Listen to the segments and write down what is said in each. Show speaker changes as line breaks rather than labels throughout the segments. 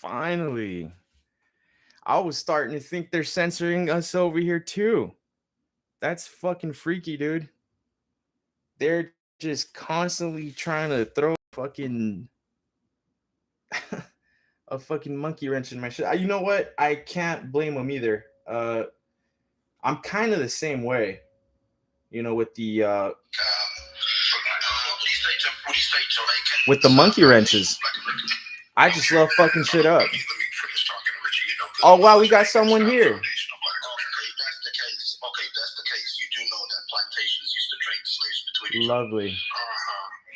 Finally. I was starting to think they're censoring us over here too. That's fucking freaky, dude. They're just constantly trying to throw fucking a fucking monkey wrench in my shit. You know what? I can't blame them either. I'm kind of the same way, with the monkey wrenches. I just love fucking shit up. Oh wow, we got someone here. Lovely.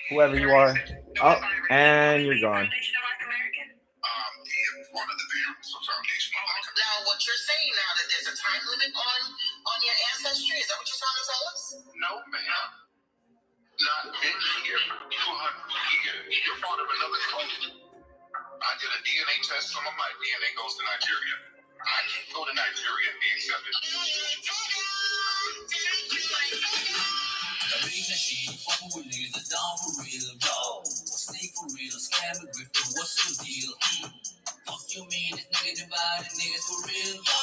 Whoever you are. Oh, and you're gone.
Now, what you're saying now that there's a time limit on your ancestry, is that what you're trying to tell us? No, ma'am. Not in here. You're part of another culture. I did a DNA test. Some of my DNA goes to Nigeria. I can go to Nigeria and be accepted. Fucking with niggas that down for real, yo. Stay for real, scam and grifter, what's the deal? Fuck you mean, this nigga divided niggas for real, yo.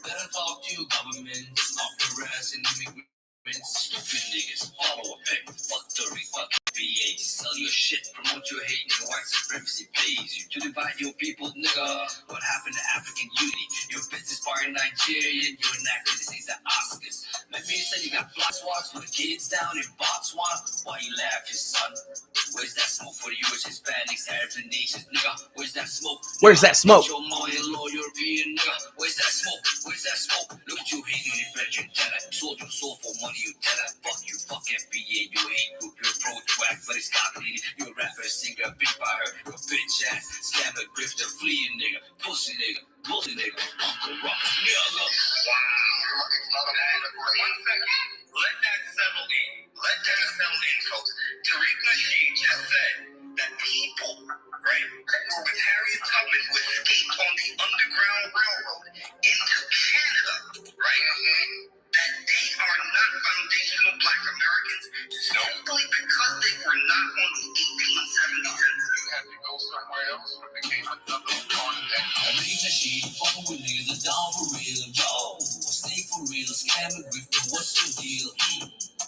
Better talk to your government, stop harassing immigrants. Stupid niggas, follow a pick, fuck 30, fuck BA. Sell your shit, promote your hate, and white supremacy pays you to divide your people, nigga. What happened to African unity? Your business partner Nigerian, you enacted this ain't the Oscars. Let me say you got black swats for the kids down in Botswana. Why you laughing, son? Where's that smoke for the US, Hispanics, Arabs, and nations, nigga? Where's that smoke?
Where's that smoke?
Your Maya law, European, nigga. Where's that smoke? Where's that smoke? Look at you hating your brethren, tell her. Sold your soul for money, you tell her. Fuck you, fuck FBA, you hate group, you're pro-track, but it's calculated. You're a rapper, singer, big by her. You're a bitch ass, scammer, grifter, fleeing nigga, pussy nigga, bullshit nigga, Uncle Rock, nigga. Wow. One second. Let that settle in. Let that settle in, folks. Tariq Nasheed just said that people, right, that were with Harriet Tubman who escaped on the Underground Railroad into Canada, right, that they are not foundational Black Americans simply because they were not on the 1870 census. You had to go somewhere else when it became another part of that. Tariq Nasheed, fucking with niggas are down for real, yo. Stay for real, scam and grifter, what's the deal?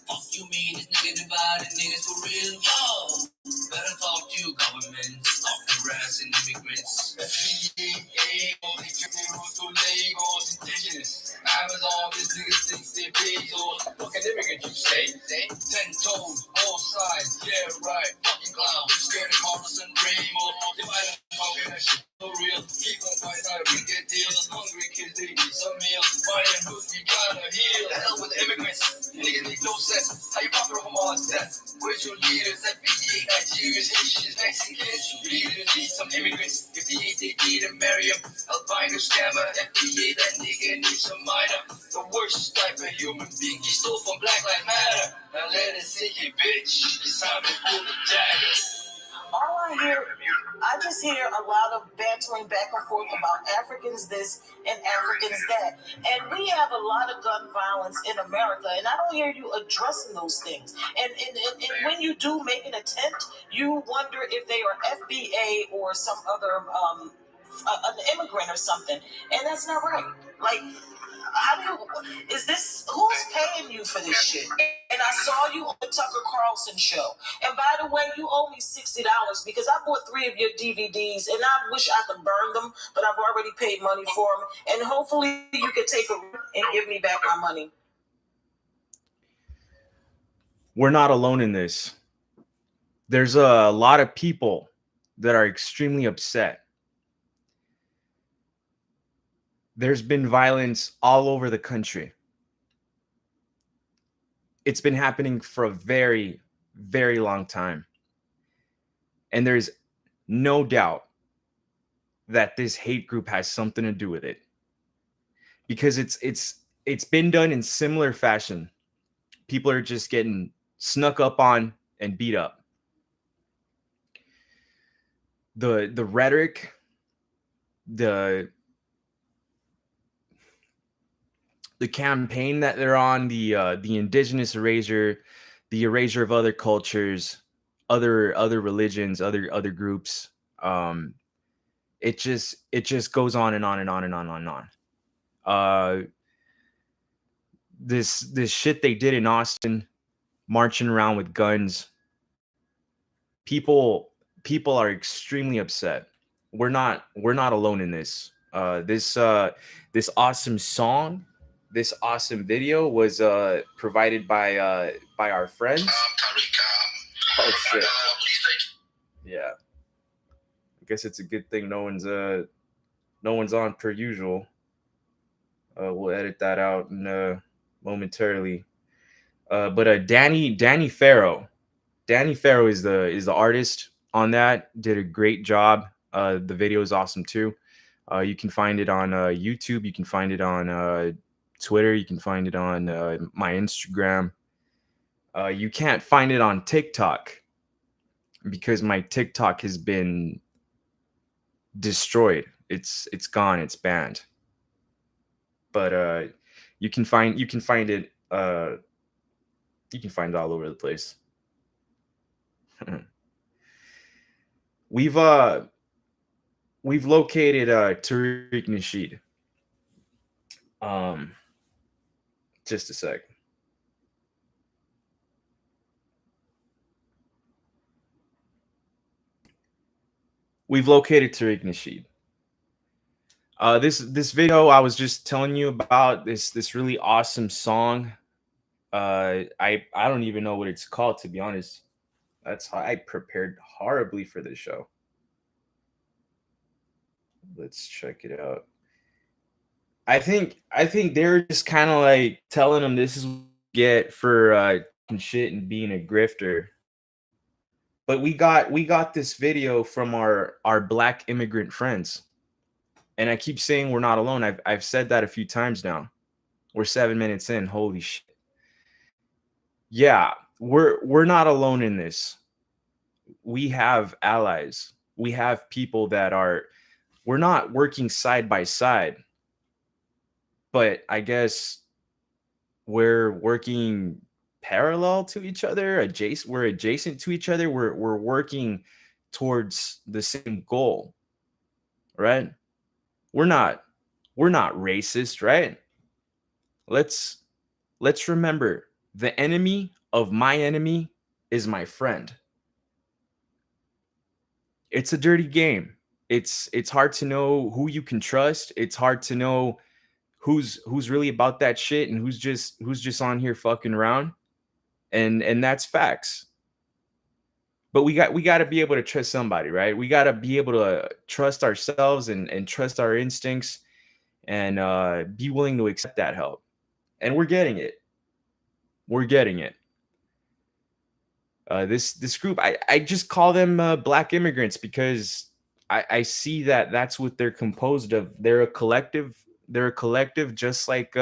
Fuck you mean, this nigga divided niggas for real, yo. Better talk to your government, stop harassing immigrants. FBA, only roots to Lagos, indigenous. Amazon, these niggas think they Bezos. Fucking immigrant, you say? 10 toes, both sides, yeah right. Fucking clown, you scared of Carlos and Rainbow. Divide and conquer, that shit so real. Keep on fighting out a wicked deal. Hungry kids, they need some meal. Fire and hoods, we gotta heal. The hell with the immigrants, niggas make no sense. How you profit from all that? Where's your leaders? FBA, Nigerians, Haitians, Mexicans. You leaders need some immigrants. If they ain't, they need to marry them. Albino scammer, FBA, that nigga needs some minor. The worst type of human being. He stole from Black Lives Matter. Now let it sink in, bitch. It's time to pull the dagger. All I just hear a lot of bantering back and forth about Africans this and Africans that. And we have a lot of gun violence in America, and I don't hear you addressing those things. And when you do make an attempt, you wonder if they are FBA or some other an immigrant or something. And that's not right. Like, who's paying you for this shit? And I saw you on the Tucker Carlson show. And by the way, you owe me $60 because I bought 3 of your DVDs and I wish I could burn them, but I've already paid money for them. And hopefully you can take a and give me back my money.
We're not alone in this. There's a lot of people that are extremely upset. There's been violence all over the country. It's been happening for a very, very long time. And there's no doubt that this hate group has something to do with it. Because it's been done in similar fashion. People are just getting snuck up on and beat up. The rhetoric, the campaign that they're on, the indigenous erasure, the erasure of other cultures, other religions, other groups, it just goes on and on and on and on and on. Uh, this shit they did in Austin, marching around with guns. People are extremely upset. We're not alone in this. This awesome song, this awesome video was provided by our friends. Oh shit. Yeah. I guess it's a good thing no one's on per usual. We'll edit that out momentarily. But Danny Farrow is the artist on that. Did a great job. The video is awesome too. You can find it on YouTube. You can find it on Twitter. You can find it on my Instagram. You can't find it on TikTok because my TikTok has been destroyed. It's gone. It's banned. But you can find it. You can find it all over the place. We've located Tariq Nasheed. Just a sec. We've located Tariq Nasheed. This video I was just telling you about, this really awesome song. I don't even know what it's called, to be honest. That's how I prepared horribly for this show. Let's check it out. I think they're just kind of like telling them this is what you get for shit and being a grifter. But we got this video from our black immigrant friends. And I keep saying we're not alone. I've said that a few times now. We're 7 minutes in. Holy shit. Yeah, we're not alone in this. We have allies. We have people that we're not working side by side. But I guess we're working parallel to each other, we're adjacent to each other. We're working towards the same goal. Right? We're not racist, right? Let's remember, the enemy of my enemy is my friend. It's a dirty game. It's hard to know who you can trust. It's hard to know who's really about that shit and who's just on here fucking around. And that's facts. But we got to be able to trust somebody, right? We got to be able to trust ourselves and trust our instincts and be willing to accept that help. And we're getting it. We're getting it. This group, I just call them black immigrants because I see that that's what they're composed of. They're a collective. They're a collective, just like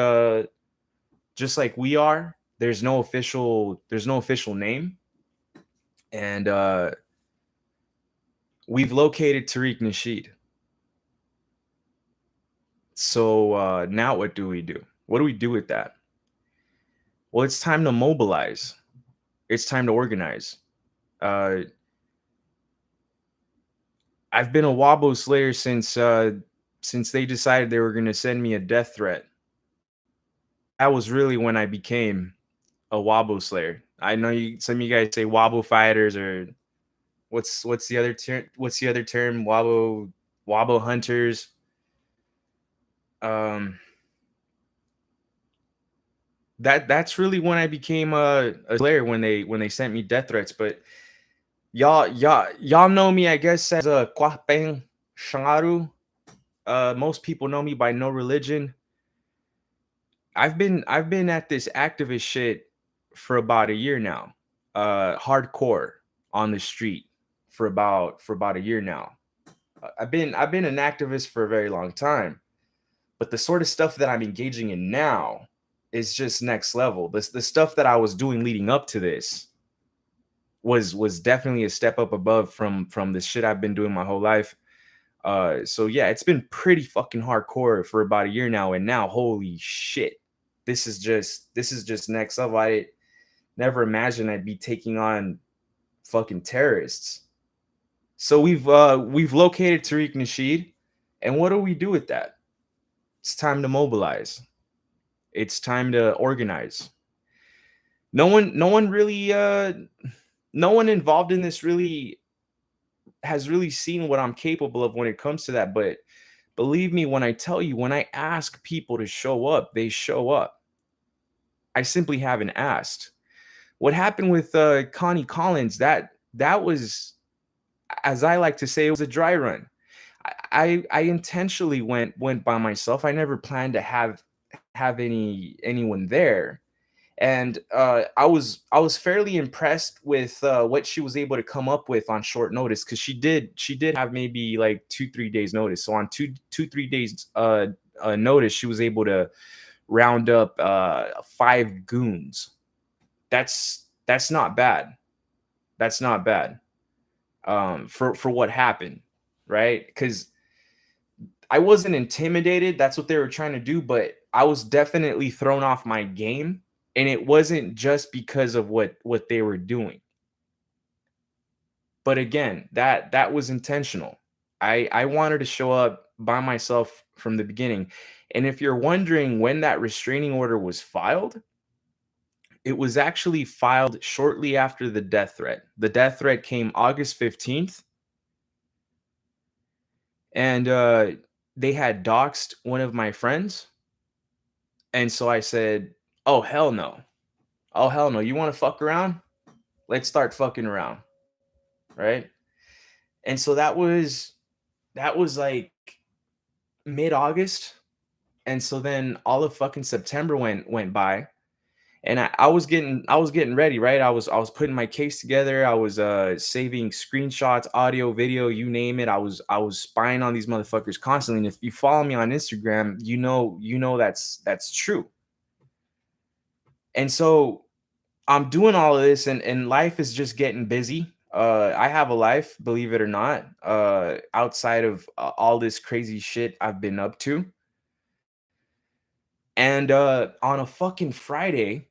we are. There's no official name, and we've located Tariq Nasheed. So now what do we do? What do we do with that? Well, it's time to mobilize. It's time to organize. I've been a Wabo Slayer since they decided they were going to send me a death threat. That was really when I became a Wabo Slayer. I know some of you guys say Wabo fighters, or what's the other term? What's the other term? Wabo hunters. That's really when I became a Slayer, when they sent me death threats. But y'all know me, I guess, as a Kwapeng Shangaru. Most people know me by No Religion. I've been at this activist shit for about a year now. Hardcore on the street for about a year now. I've been an activist for a very long time. But the sort of stuff that I'm engaging in now is just next level. The stuff that I was doing leading up to this was definitely a step up above from the shit I've been doing my whole life. So yeah, it's been pretty fucking hardcore for about a year now, and now holy shit, this is just next level. I never imagined I'd be taking on fucking terrorists. So we've located Tariq Nasheed, and what do we do with that? It's time to mobilize. It's time to organize. No one really no one involved in this really has really seen what I'm capable of when it comes to that. But believe me when I tell you, when I ask people to show up, they show up. I simply haven't asked. What happened with Connie Collins? That was, as I like to say, it was a dry run. I intentionally went by myself. I never planned to have anyone there, and I was fairly impressed with what she was able to come up with on short notice, because she did have maybe like 2-3 days notice. So on 2-3 days notice, she was able to round up 5 goons. That's not bad. That's not bad for what happened, right? Because I wasn't intimidated. That's what they were trying to do, but I was definitely thrown off my game, and it wasn't just because of what they were doing. But again, that was intentional. I wanted to show up by myself from the beginning. And if you're wondering when that restraining order was filed, it was actually filed shortly after the death threat. The death threat came August 15th, and they had doxed one of my friends. And so I said, "Oh hell no. Oh hell no. You want to fuck around? Let's start fucking around." Right? And so that was like mid-August. And so then all of fucking September went by, and I was getting ready, right? I was putting my case together. I was saving screenshots, audio, video, you name it. I was spying on these motherfuckers constantly. And if you follow me on Instagram, you know that's true. And so I'm doing all of this, and life is just getting busy. I have a life, believe it or not, outside of all this crazy shit I've been up to. And on a fucking Friday,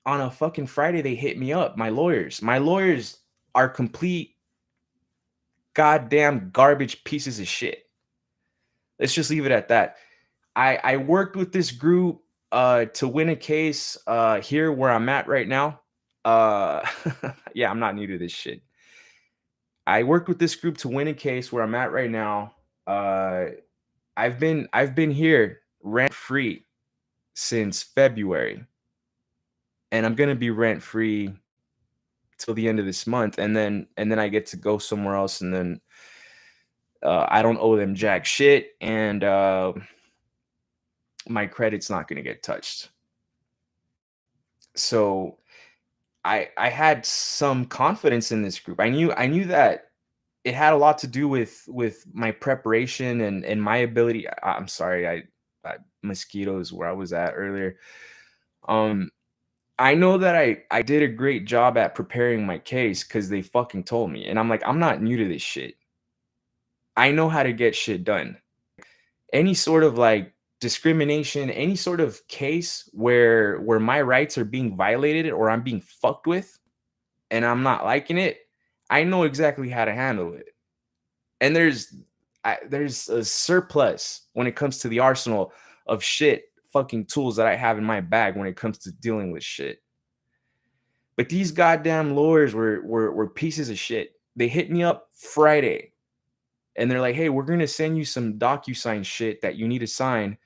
they hit me up. My lawyers are complete goddamn garbage pieces of shit. Let's just leave it at that. I worked with this group to win a case here where I'm at right now. Uh yeah, I'm not new to this shit. I worked with this group to win a case where I'm at right now. Uh I've been here rent free since February, and I'm gonna be rent free till the end of this month, and then I get to go somewhere else, and then I don't owe them jack shit, and my credit's not gonna get touched. So I had some confidence in this group. I knew that it had a lot to do with my preparation and my ability. I'm sorry, I mosquitoes where I was at earlier. Um, I know that I did a great job at preparing my case because they fucking told me, and I'm like, I'm not new to this shit. I know how to get shit done. Any sort of like discrimination, any sort of case where my rights are being violated or I'm being fucked with and I'm not liking it, I know exactly how to handle it. And there's a surplus when it comes to the arsenal of shit fucking tools that I have in my bag when it comes to dealing with shit. But these goddamn lawyers were pieces of shit. They hit me up Friday and they're like, "Hey, we're gonna send you some DocuSign shit that you need to sign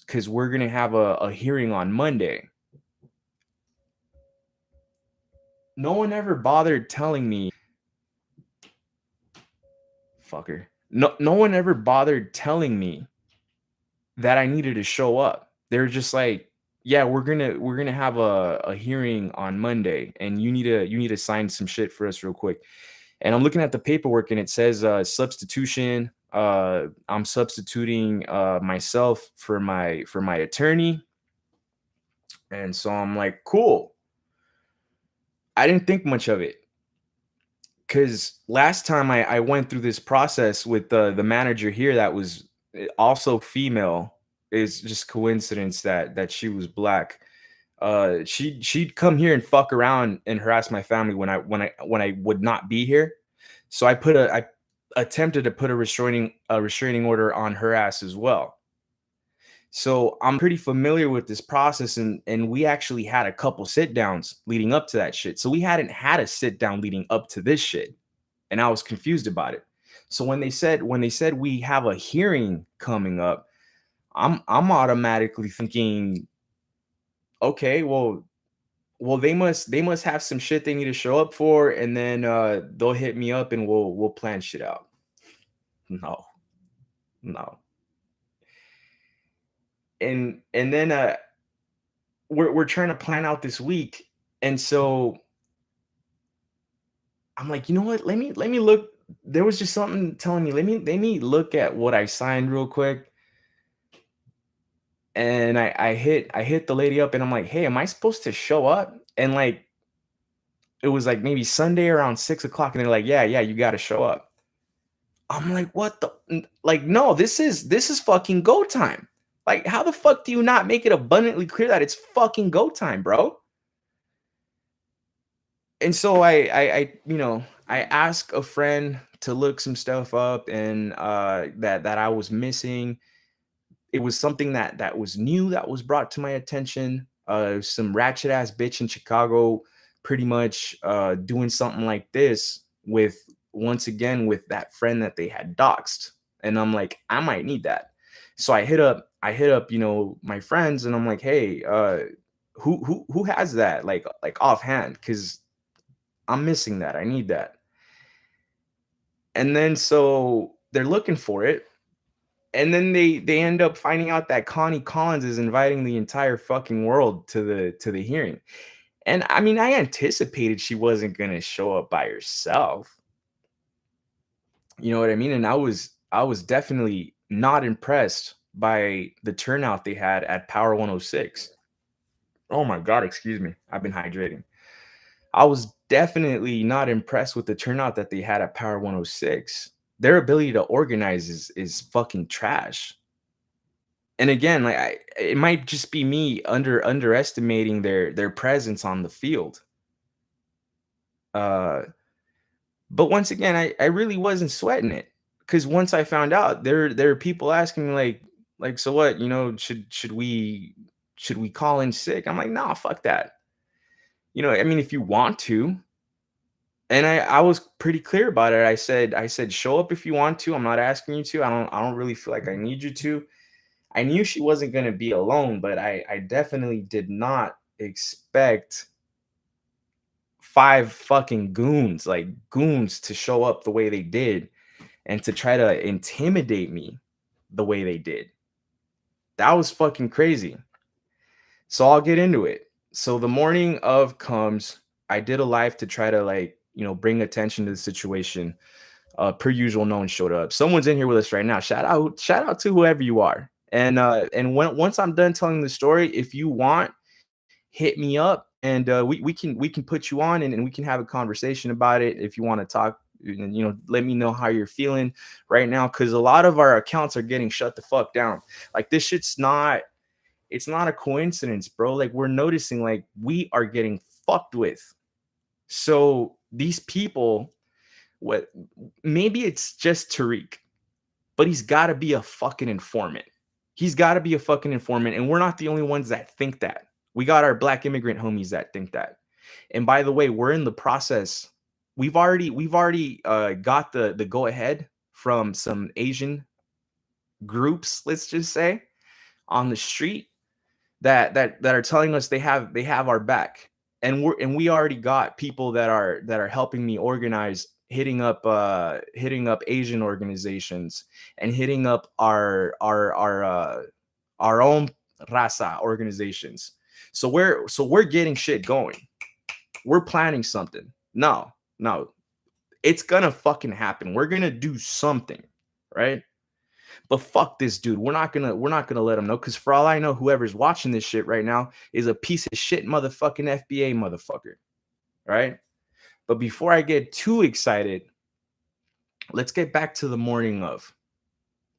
because we're gonna have a hearing on Monday." No one ever bothered telling me, fucker. No one ever bothered telling me that I needed to show up. They're just like, "Yeah, we're gonna have a hearing on Monday, and you need to sign some shit for us real quick." And I'm looking at the paperwork, and it says substitution. I'm substituting myself for my attorney, and so I'm like, cool. I didn't think much of it because last time I went through this process with the manager here that was also female. Is just coincidence that she was black. She'd come here and fuck around and harass my family when I would not be here. So I attempted to put a restraining order on her ass as well. So I'm pretty familiar with this process, and we actually had a couple sit downs leading up to that shit. So we hadn't had a sit down leading up to this shit, and I was confused about it. So when they said we have a hearing coming up, I'm automatically thinking, okay, well they must have some shit they need to show up for, and then they'll hit me up and we'll plan shit out. No, no. And then we're trying to plan out this week, and so I'm like, you know what? Let me look. There was just something telling me, let me look at what I signed real quick. And I hit the lady up and I'm like, hey, am I supposed to show up? And like it was like maybe Sunday around 6 o'clock, and they're like, yeah, you gotta show up. I'm like, what the like, no, this is fucking go time. Like, how the fuck do you not make it abundantly clear that it's fucking go time, bro? And so I asked a friend to look some stuff up, and that I was missing. It was something that was new that was brought to my attention. Some ratchet ass bitch in Chicago, pretty much doing something like this with, once again, with that friend that they had doxxed. And I'm like, I might need that. So I hit up my friends, and I'm like, hey, who has that, like offhand, because I'm missing that. I need that. And then so they're looking for it. And then they end up finding out that Connie Collins is inviting the entire fucking world to the hearing. And I mean, I anticipated she wasn't gonna show up by herself. You know what I mean? And I was definitely not impressed by the turnout they had at Power 106. Oh my god, excuse me. I've been hydrating. I was definitely not impressed with the turnout that they had at Power 106. Their ability to organize is fucking trash. And again, like it might just be me underestimating their presence on the field. Uh, but once again, I really wasn't sweating it, because once I found out, there are people asking me like, so what, should we call in sick? I'm like, nah, fuck that. I mean, if you want to. And I was pretty clear about it. I said, show up if you want to. I'm not asking you to. I don't really feel like I need you to. I knew she wasn't gonna be alone, but I definitely did not expect five fucking goons, like goons, to show up the way they did and to try to intimidate me the way they did. That was fucking crazy. So I'll get into it. So the morning of comes, I did a live to try to, like, bring attention to the situation. Per usual, no one showed up. Someone's in here with us right now. Shout out to whoever you are. And once I'm done telling the story, if you want, hit me up, and we can put you on, and we can have a conversation about it. If you want to talk, and let me know how you're feeling right now, because a lot of our accounts are getting shut the fuck down. Like, this shit's not, it's not a coincidence, bro. Like, we're noticing, like, we are getting fucked with. So these people, what, maybe it's just Tariq, but he's got to be a fucking informant. He's got to be a fucking informant, and we're not the only ones that think that. We got our black immigrant homies that think that. And by the way, we're in the process. We've already got the go ahead from some Asian groups, let's just say, on the street, that are telling us they have our back. And we already got people that are helping me organize, hitting up Asian organizations, and hitting up our own raza organizations. So we're getting shit going. We're planning something. No, it's gonna fucking happen. We're gonna do something, right? But fuck this dude. We're not gonna let him know, because for all I know, whoever's watching this shit right now is a piece of shit motherfucking FBA motherfucker, right? But before I get too excited, let's get back to the morning of,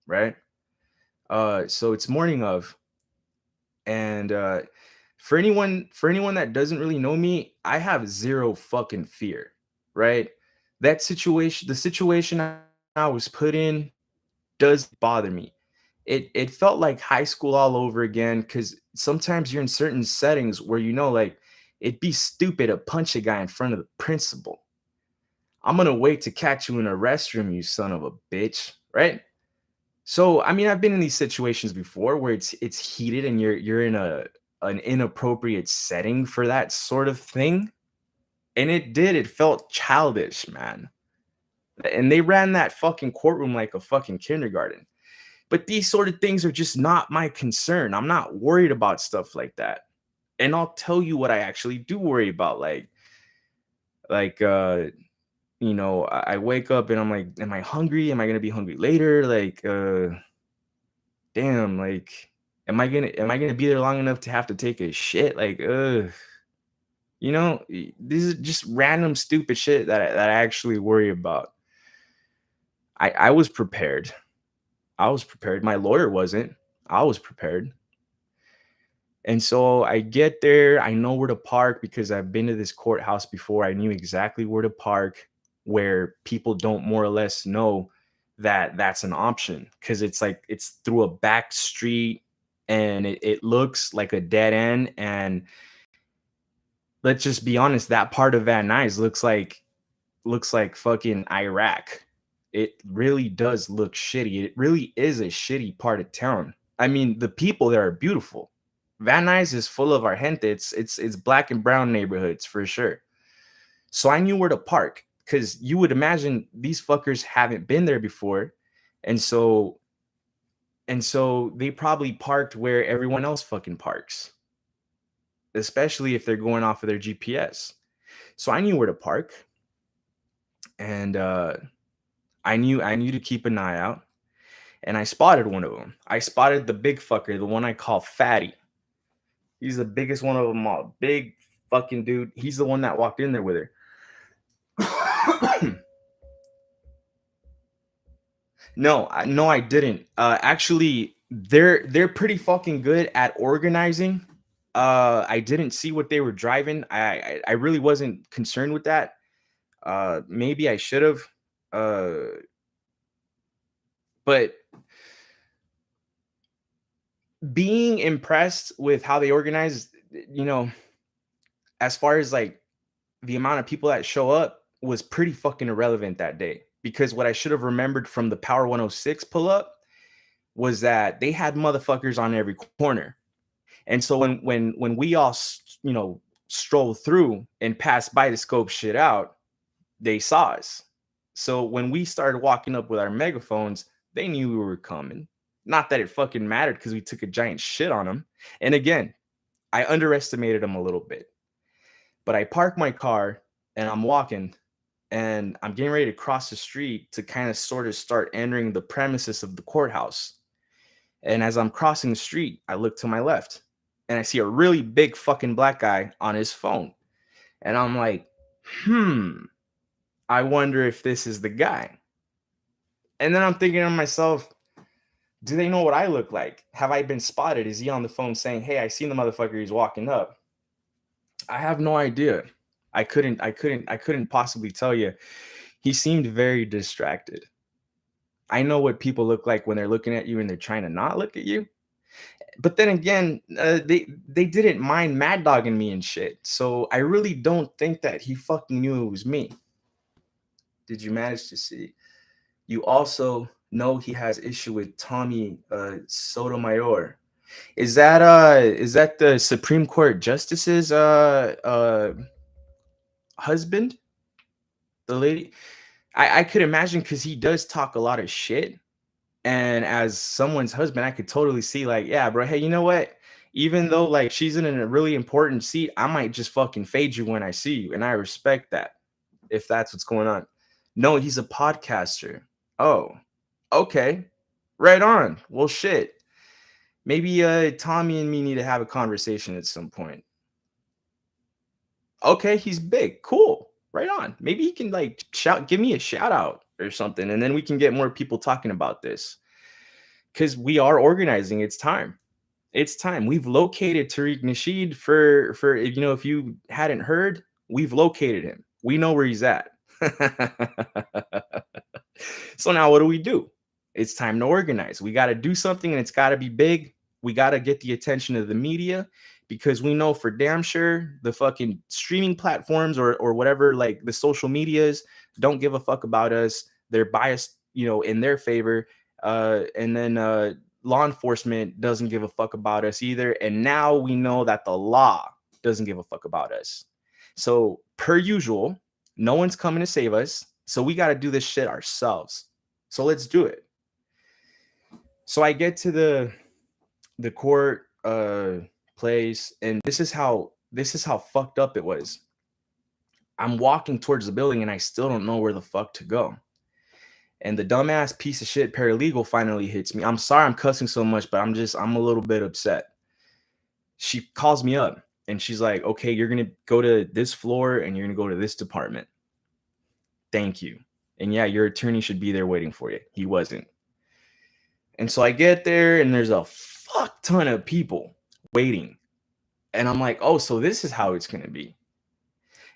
right? So it's morning of, and for anyone that doesn't really know me, I have zero fucking fear, right? That situation, the situation I was put in does bother me. It felt like high school all over again because sometimes you're in certain settings where like it'd be stupid to punch a guy in front of the principal. I'm gonna wait to catch you in a restroom, you son of a bitch, right? So I mean, I've been in these situations before where it's heated and you're in an inappropriate setting for that sort of thing. And it felt childish, man. And they ran that fucking courtroom like a fucking kindergarten. But these sort of things are just not my concern. I'm not worried about stuff like that. And I'll tell you what I actually do worry about. Like I wake up and I'm like, am I hungry? Am I gonna be hungry later? Like, damn, like, am I gonna be there long enough to have to take a shit? Like, this is just random stupid shit that I actually worry about. I was prepared. I was prepared. My lawyer wasn't. I was prepared. And so I get there. I know where to park because I've been to this courthouse before. I knew exactly where to park where people don't more or less know that that's an option because it's like it's through a back street and it looks like a dead end. And let's just be honest, that part of Van Nuys looks like fucking Iraq. It really does look shitty. It really is a shitty part of town. I mean, the people there are beautiful. Van Nuys is full of our gente. It's black and brown neighborhoods for sure. So I knew where to park because you would imagine these fuckers haven't been there before, and so they probably parked where everyone else fucking parks, especially if they're going off of their GPS. So I knew where to park, and I knew to keep an eye out, and I spotted one of them. I spotted the big fucker, the one I call Fatty. He's the biggest one of them all. Big fucking dude. He's the one that walked in there with her. No, I didn't. Actually, they're pretty fucking good at organizing. I didn't see what they were driving. I really wasn't concerned with that. Maybe I should have. But being impressed with how they organize, as far as like the amount of people that show up was pretty fucking irrelevant that day because what I should have remembered from the Power 106 pull up was that they had motherfuckers on every corner. And so when we all strolled through and passed by to scope shit out, they saw us. So when we started walking up with our megaphones, they knew we were coming. Not that it fucking mattered because we took a giant shit on them. And again, I underestimated them a little bit. But I park my car and I'm walking and I'm getting ready to cross the street to kind of sort of start entering the premises of the courthouse. And as I'm crossing the street, I look to my left and I see a really big fucking black guy on his phone. And I'm like, I wonder if this is the guy. And then I'm thinking to myself, do they know what I look like? Have I been spotted? Is he on the phone saying, hey, I seen the motherfucker, he's walking up? I have no idea. I couldn't possibly tell you. He seemed very distracted. I know what people look like when they're looking at you and they're trying to not look at you. But then again, they didn't mind mad dogging me and shit. So I really don't think that he fucking knew it was me. Did you manage to see? You also know he has issue with Tommy Sotomayor. Is that the Supreme Court justice's husband? The lady? I could imagine because he does talk a lot of shit. And as someone's husband, I could totally see, like, yeah, bro, hey, you know what? Even though like she's in a really important seat, I might just fucking fade you when I see you. And I respect that if that's what's going on. No, he's a podcaster. Oh, okay. Right on. Well, shit. Maybe Tommy and me need to have a conversation at some point. Okay, he's big. Cool. Right on. Maybe he can like give me a shout out or something, and then we can get more people talking about this. Because we are organizing. It's time. It's time. We've located Tariq Nasheed for if you hadn't heard, we've located him. We know where he's at. So now what do? It's time to organize. We got to do something and it's got to be big. We got to get the attention of the media because we know for damn sure the fucking streaming platforms or whatever, like the social medias, don't give a fuck about us. They're biased, in their favor. And then law enforcement doesn't give a fuck about us either. And now we know that the law doesn't give a fuck about us. So per usual, no one's coming to save us. So we got to do this shit ourselves. So let's do it. So I get to the court place, and this is how fucked up it was. I'm walking towards the building and I still don't know where the fuck to go. And the dumbass piece of shit paralegal finally hits me. I'm sorry I'm cussing so much, but I'm a little bit upset. She calls me up and she's like, okay, you're going to go to this floor and you're going to go to this department. Thank you. And yeah, your attorney should be there waiting for you. He wasn't. And so I get there and there's a fuck ton of people waiting. And I'm like, oh, so this is how it's going to be.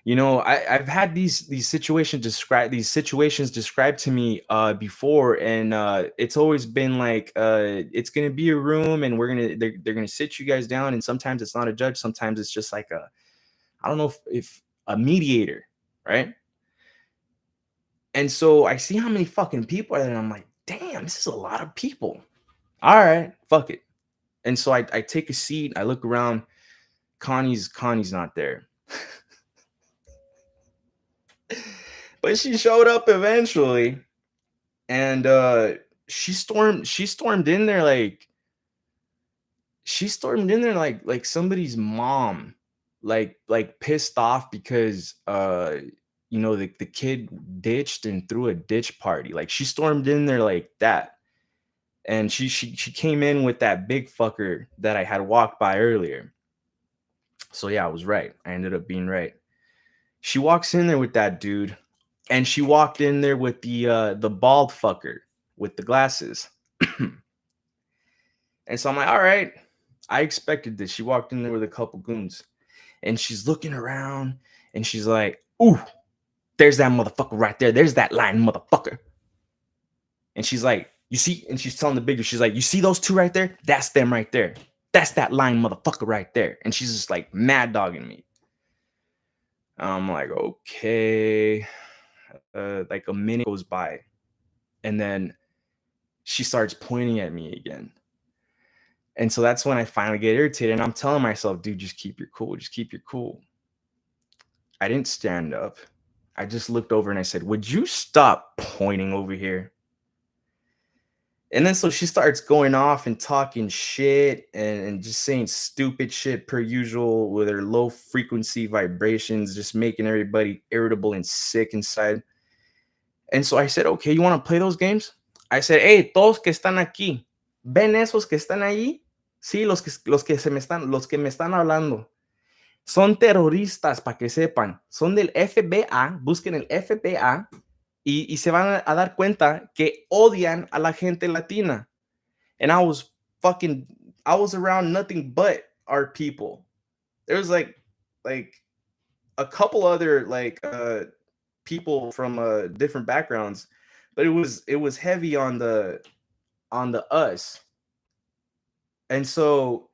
I've had these situations described to me before, and it's always been like it's gonna be a room, and they're gonna sit you guys down, and sometimes it's not a judge, sometimes it's just like I don't know if a mediator, right? And so I see how many fucking people are there, and I'm like, damn, this is a lot of people. All right, fuck it. And so I take a seat, I look around, Connie's not there. But she showed up eventually, and she stormed in there like somebody's mom, like pissed off because the kid ditched and threw a ditch party. Like she stormed in there like that, and she came in with that big fucker that I had walked by earlier. So yeah, I was right. I ended up being right. She walks in there with that dude. And she walked in there with the bald fucker with the glasses. And so I'm like, all right, I expected this. She walked in there with a couple goons. And she's looking around and she's like, ooh, there's that motherfucker right there. There's that lying motherfucker. And she's like, you see? And she's telling the bigger, she's like, you see those two right there? That's them right there. That's that lying motherfucker right there. And she's just like mad dogging me. I'm like, okay. Like a minute goes by, and then she starts pointing at me again. And so that's when I finally get irritated, and I'm telling myself, dude, just keep your cool. Just keep your cool. I didn't stand up. I just looked over and I said, would you stop pointing over here? And then so she starts going off and talking shit and just saying stupid shit per usual with her low frequency vibrations, just making everybody irritable and sick inside. And so I said, okay, you want to play those games? I said, hey, todos que están aquí, ¿ven esos que están ahí? Sí, los que me están hablando. Son terroristas, para que sepan. Son del FBA, busquen el FBA y se van a dar cuenta que odian a la gente latina. And I was around nothing but our people. There was like a couple other people from different backgrounds, but it was heavy on the us. And so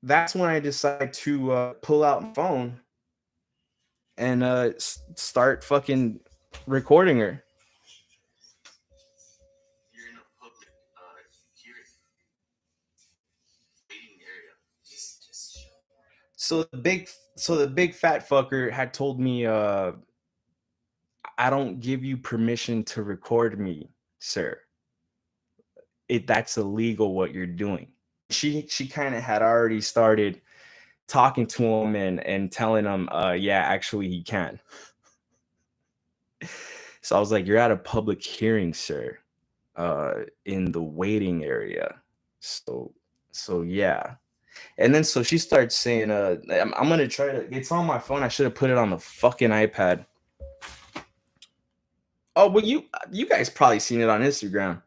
that's when I decided to pull out my phone and start fucking recording her.
You're in a public hearing waiting area.
So the big fat fucker had told me, I don't give you permission to record me, sir. That's illegal what you're doing. She kind of had already started talking to him and telling him, yeah, actually he can. So I was like, you're at a public hearing, sir, in the waiting area. So yeah. And then so she starts saying, I'm gonna try to, it's on my phone. I should have put it on the fucking iPad. Oh, well, you guys probably seen it on Instagram.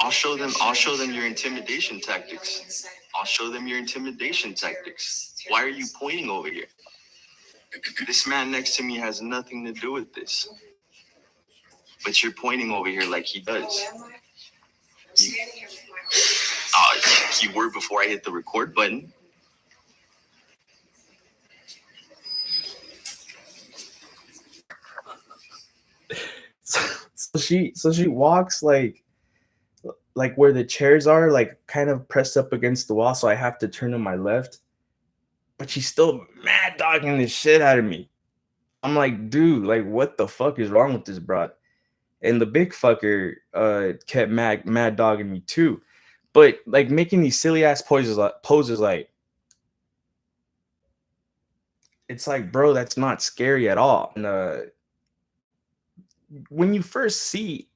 I'll show them your intimidation tactics. I'll show them your intimidation tactics. Why are you pointing over here? This man next to me has nothing to do with this. But you're pointing over here like he does. You were before I hit the record button.
So she walks like where the chairs are, like kind of pressed up against the wall, so I have to turn to my left. But she's still mad dogging the shit out of me. I'm like, dude, like what the fuck is wrong with this broad? And the big fucker kept mad dogging me too. But like making these silly ass poses like it's like, bro, that's not scary at all. And when you first see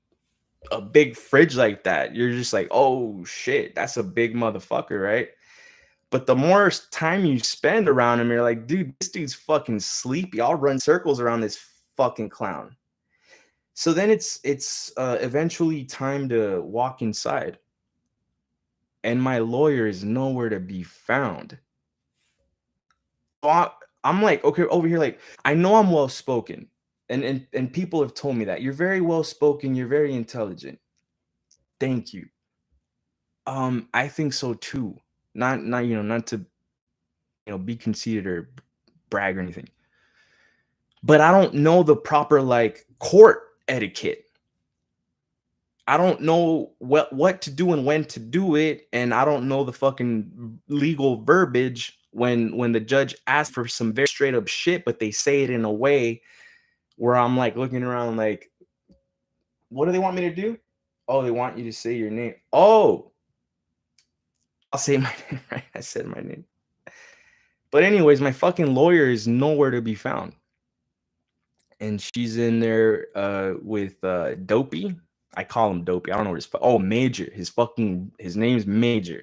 a big fridge like that, you're just like, oh shit, that's a big motherfucker, right? But the more time you spend around him, you're like, dude, this dude's fucking sleepy. I'll run circles around this fucking clown. So then it's eventually time to walk inside, and my lawyer is nowhere to be found. So I'm like, okay, over here, like I know I'm well spoken, and people have told me that you're very well spoken, you're very intelligent. Thank you. I think so too. Not not to be conceited or brag or anything. But I don't know the proper like court etiquette. I don't know what to do and when to do it, and I don't know the fucking legal verbiage when the judge asks for some very straight up shit, but they say it in a way where I'm like looking around like, what do they want me to do? Oh, they want you to say your name. Oh, I'll say my name, right? I said my name. But anyways, my fucking lawyer is nowhere to be found. And she's in there with Dopey. I call him Dopey. I don't know what Major. His name's Major.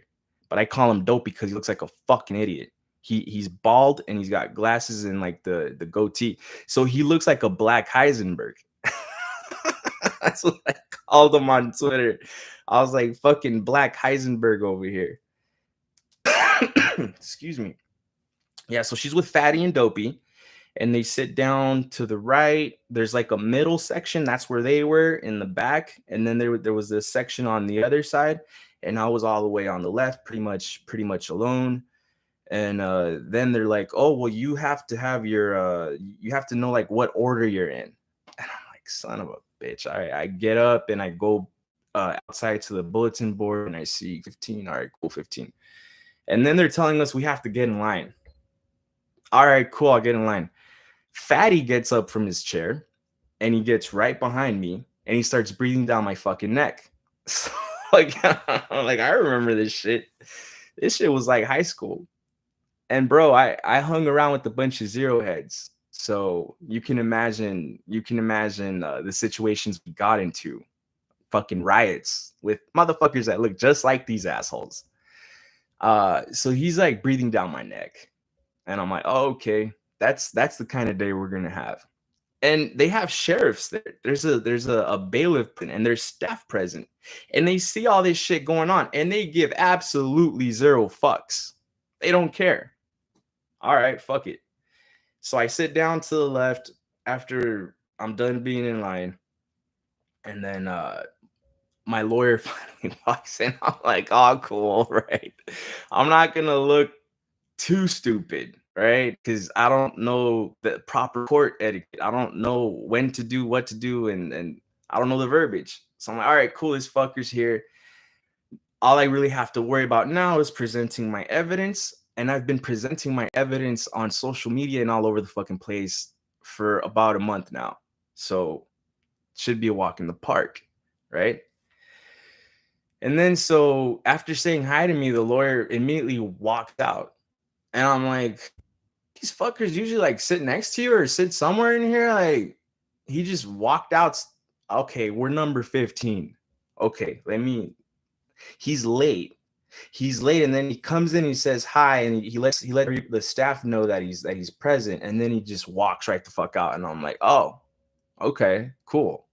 But I call him Dopey because he looks like a fucking idiot. He's bald and he's got glasses and like the goatee. So he looks like a Black Heisenberg. That's what I called him on Twitter. I was like, fucking Black Heisenberg over here. Excuse me. Yeah, so she's with Fatty and Dopey, and they sit down to the right. There's like a middle section. That's where they were in the back. And then there was this section on the other side, and I was all the way on the left, pretty much alone. And then they're like, oh, well, you have to have you have to know like what order you're in. And I'm like, son of a bitch. All right, I get up and I go outside to the bulletin board and I see 15. All right, cool, 15. And then they're telling us we have to get in line. All right, cool, I'll get in line. Fatty gets up from his chair and he gets right behind me and he starts breathing down my fucking neck. So, like, I remember this shit. This shit was like high school. And bro, I hung around with a bunch of zero heads. So you can imagine the situations we got into. Fucking riots with motherfuckers that look just like these assholes. So he's like breathing down my neck. And I'm like, oh, okay, that's the kind of day we're gonna have. And they have sheriffs there. There's a bailiff and there's staff present, and they see all this shit going on, and they give absolutely zero fucks. They don't care. All right, fuck it. So I sit down to the left after I'm done being in line, and then my lawyer finally walks in. I'm like, oh, cool, right? I'm not gonna look too stupid, right? Because I don't know the proper court etiquette. I don't know when to do what to do, and I don't know the verbiage. So I'm like, all right, cool, this fucker's here. All I really have to worry about now is presenting my evidence. And I've been presenting my evidence on social media and all over the fucking place for about a month now. So should be a walk in the park, right? And then so after saying hi to me, the lawyer immediately walked out. And I'm like, these fuckers usually like sit next to you or sit somewhere in here. Like, he just walked out. Okay, we're number 15. Okay, he's late. He's late, and then he comes in, he says hi, and he let the staff know that he's present, and then he just walks right the fuck out. And I'm like, oh, okay, cool.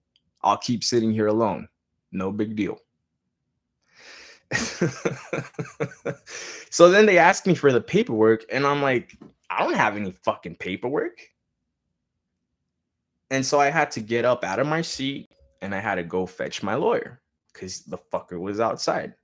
I'll keep sitting here alone. No big deal. So then they asked me for the paperwork, and I'm like, I don't have any fucking paperwork. And so I had to get up out of my seat and I had to go fetch my lawyer because the fucker was outside.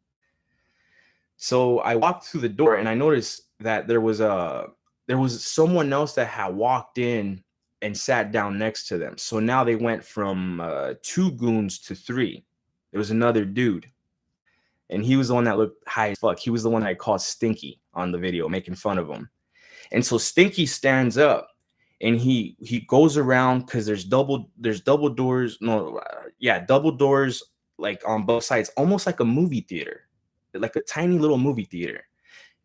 So I walked through the door and I noticed that there was someone else that had walked in and sat down next to them. So now they went from 2 goons to 3. There was another dude, and he was the one that looked high as fuck. He was the one that I called Stinky on the video, making fun of him. And so Stinky stands up and he goes around because there's double doors. No, yeah, double doors like on both sides, almost like a movie theater, like a tiny little movie theater.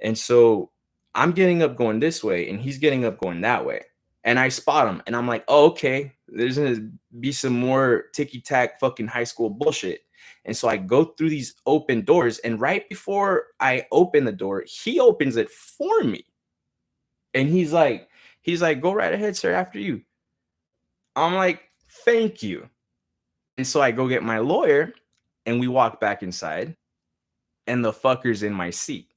And so I'm getting up going this way and he's getting up going that way. And I spot him and I'm like, oh, okay, there's gonna be some more ticky-tack fucking high school bullshit. And so I go through these open doors, and right before I open the door, he opens it for me. And he's like, go right ahead, sir, after you. I'm like, thank you. And so I go get my lawyer and we walk back inside and the fucker's in my seat.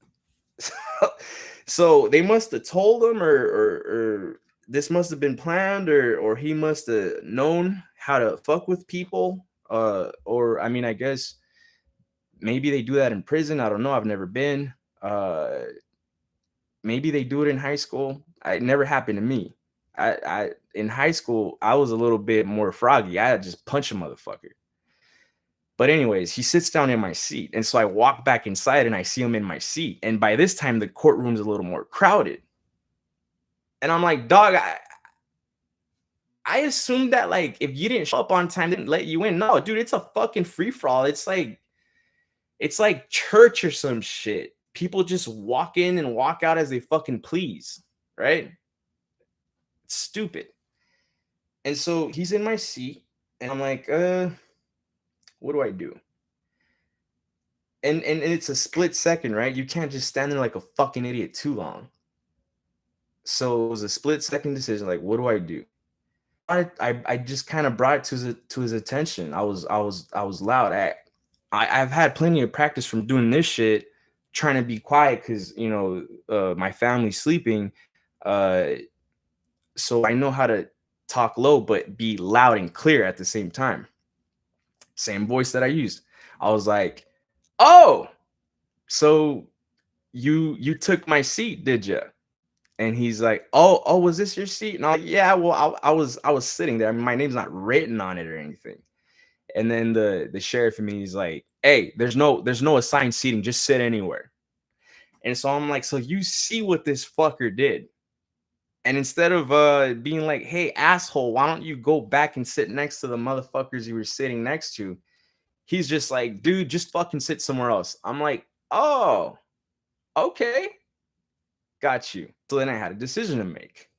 So they must have told him or this must have been planned or he must have known how to fuck with people. Or I mean, I guess maybe they do that in prison. I don't know. I've never been. Maybe they do it in high school. It never happened to me. I in high school, I was a little bit more froggy. I just punch a motherfucker. But anyways, he sits down in my seat. And so I walk back inside and I see him in my seat. And by this time, the courtroom's a little more crowded. And I'm like, dog, I assumed that like if you didn't show up on time, didn't let you in. No, dude, it's a fucking free-for-all. It's like church or some shit. People just walk in and walk out as they fucking please, right? It's stupid. And so he's in my seat, and I'm like, what do I do? And it's a split second, right? You can't just stand there like a fucking idiot too long. So it was a split second decision. Like, what do I do? I just kind of brought it to his attention. I was loud. I've had plenty of practice from doing this shit, trying to be quiet because my family's sleeping. So I know how to talk low but be loud and clear at the same time. Same voice that I used. I was like, "Oh, so you took my seat, did you?" And he's like, "Oh, was this your seat?" And I'm like, "Yeah, well, I was sitting there. I mean, my name's not written on it or anything." And then the sheriff in me is like, "Hey, there's no assigned seating. Just sit anywhere." And so I'm like, "So you see what this fucker did?" And instead of being like, "Hey, asshole, why don't you go back and sit next to the motherfuckers you were sitting next to?" He's just like, "Dude, just fucking sit somewhere else." I'm like, "Oh, okay. Got you." So then I had a decision to make.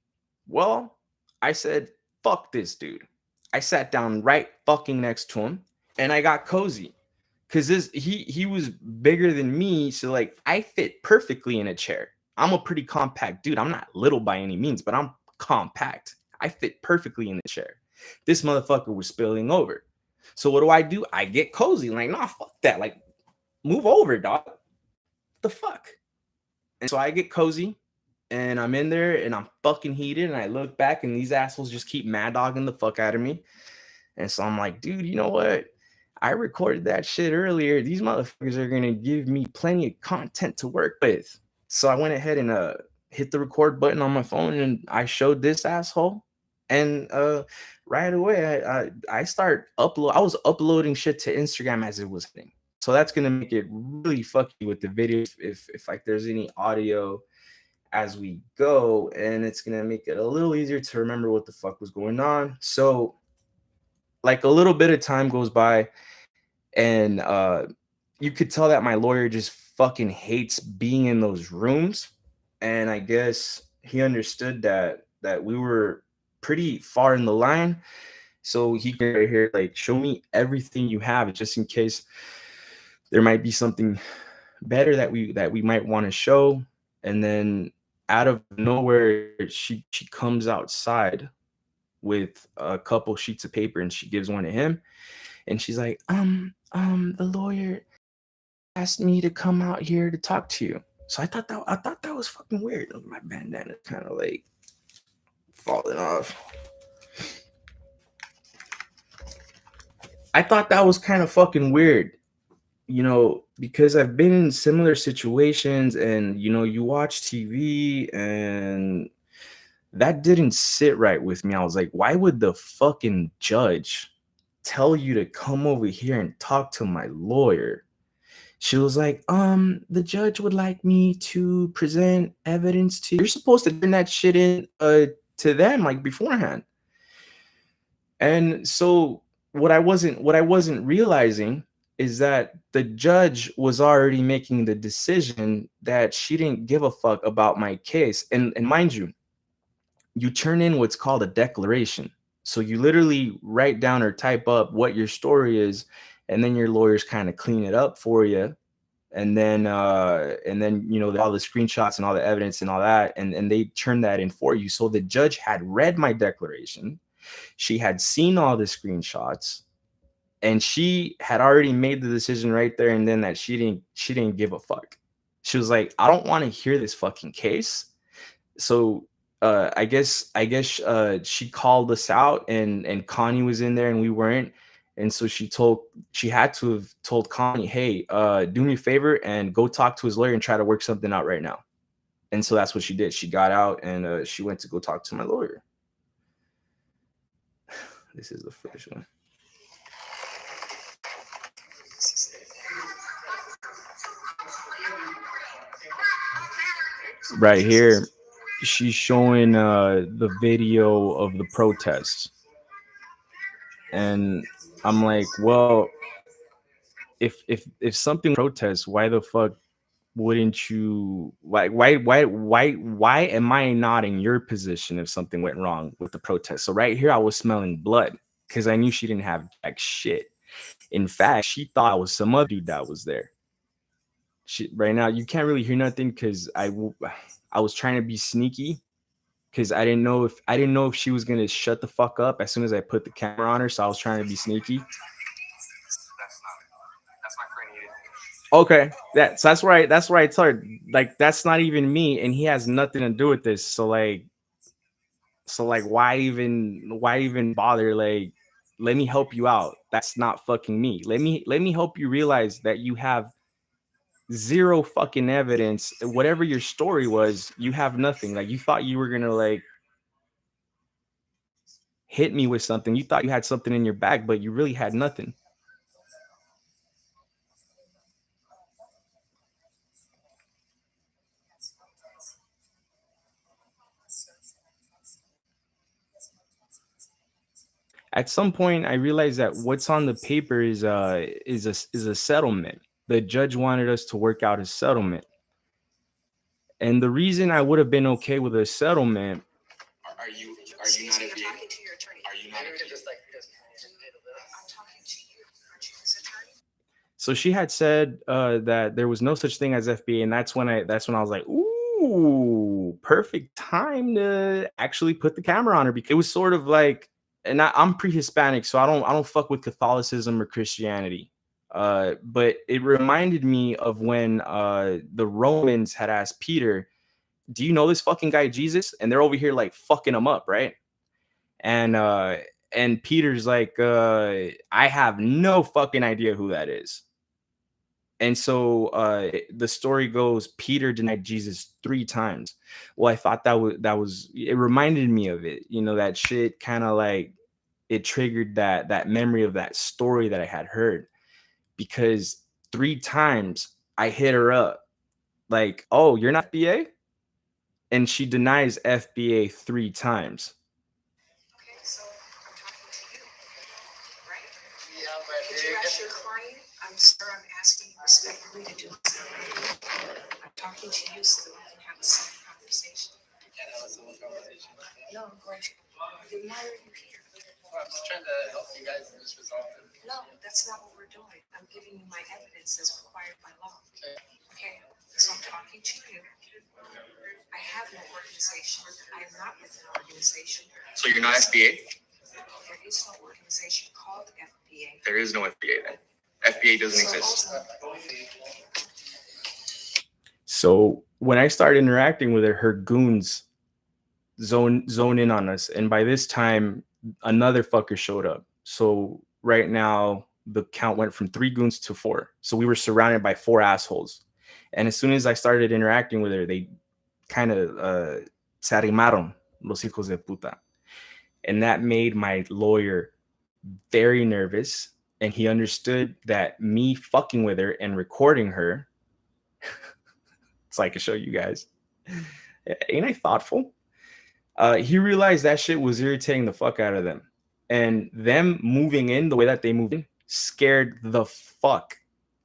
Well, I said, fuck this dude. I sat down right fucking next to him and I got cozy. Cause he was bigger than me. So like I fit perfectly in a chair. I'm a pretty compact dude. I'm not little by any means, but I'm compact. I fit perfectly in the chair. This motherfucker was spilling over. So what do? I get cozy. Like, nah, fuck that. Like, move over, dog. What the fuck? And so I get cozy and I'm in there and I'm fucking heated. And I look back and these assholes just keep mad dogging the fuck out of me. And so I'm like, dude, you know what? I recorded that shit earlier. These motherfuckers are going to give me plenty of content to work with. So I went ahead and hit the record button on my phone and I showed this asshole. And right away, I start upload. I was uploading shit to Instagram as it was hitting. So that's gonna make it really fucky with the video if like there's any audio as we go, and it's gonna make it a little easier to remember what the fuck was going on. So like a little bit of time goes by, and you could tell that my lawyer just fucking hates being in those rooms. And I guess he understood that we were pretty far in the line. So he came right here, like, show me everything you have, just in case there might be something better that we might want to show. And then out of nowhere, she comes outside with a couple sheets of paper and she gives one to him. And she's like, the lawyer asked me to come out here to talk to you. So I thought that was fucking weird. My bandana kind of like falling off. I thought that was kind of fucking weird, you know, because I've been in similar situations, and you know, you watch TV and that didn't sit right with me. I was like, why would the fucking judge tell you to come over here and talk to my lawyer? She was like, the judge would like me to present evidence to you. You're supposed to turn that shit in to them like beforehand. And so what I wasn't realizing is that the judge was already making the decision that she didn't give a fuck about my case. And mind you, you turn in what's called a declaration. So you literally write down or type up what your story is, and then your lawyers kind of clean it up for you. And then you know, all the screenshots and all the evidence and all that, and they turn that in for you. So the judge had read my declaration. She had seen all the screenshots, and she had already made the decision right there and then that she didn't give a fuck. She was like, I don't want to hear this fucking case. So I guess she called us out, and Connie was in there and we weren't. And so she had to have told Connie, hey, do me a favor and go talk to his lawyer and try to work something out right now. And so that's what she did. She got out and she went to go talk to my lawyer. This is the first one. Right here, she's showing the video of the protests. And I'm like, well, if something protests, why the fuck wouldn't you, why am I not in your position if something went wrong with the protest? So right here I was smelling blood because I knew she didn't have jack shit. In fact, she thought I was some other dude that was there. Right now you can't really hear nothing because I was trying to be sneaky because I didn't know if she was gonna shut the fuck up as soon as I put the camera on her. So I was trying to be sneaky. Okay, that's right. That's where I told her, like, that's not even me, and he has nothing to do with this. So like, why even bother? Like, let me help you out. That's not fucking me. Let me help you realize that you have zero fucking evidence. Whatever your story was, you have nothing. Like, you thought you were gonna like hit me with something. You thought you had something in your bag, but you really had nothing. At some point I realized that what's on the paper is a settlement. The judge wanted us to work out a settlement. And the reason I would have been okay with a settlement.
Are you not a VA? Are you not a VA?
So she had said that there was no such thing as FBA, and that's when I was like, ooh, perfect time to actually put the camera on her, because it was sort of like, and I'm pre-Hispanic, so I don't fuck with Catholicism or Christianity. But it reminded me of when the Romans had asked Peter, do you know this fucking guy Jesus? And they're over here like fucking him up, right? And Peter's like, I have no fucking idea who that is. And so the story goes, Peter denied Jesus 3 times. Well, I thought that was it reminded me of it. You know, that shit kind of like, it triggered that memory of that story that I had heard, because 3 times I hit her up like, oh, you're not FBA? And she denies FBA 3 times.
Okay, so I'm talking to you, right? Yeah, but did you ask your client? I'm asking you respectfully to do this. I'm talking to you so that we can have a civil conversation. You can't have a civil conversation. No, I'm going to. Then why are you here? Well, I'm just trying to help you guys and just resolve it. No, that's not what we're doing. I'm giving you my evidence as required by law. Okay, so I'm talking to you. I have no organization. I am not with an organization. So you're not FBA? There is no organization called FBA. There is no FBA then. FBA doesn't exist.
So when I started interacting with her goons zone in on us, and by this time another fucker showed up. So right now the count went from 3 goons to 4. So we were surrounded by 4 assholes. And as soon as I started interacting with her, they kind of se arrimaron, los hijos de puta. And that made my lawyer very nervous. And he understood that me fucking with her and recording her, so I can show you guys. Ain't I thoughtful? He realized that shit was irritating the fuck out of them. And them moving in the way that they moved in scared the fuck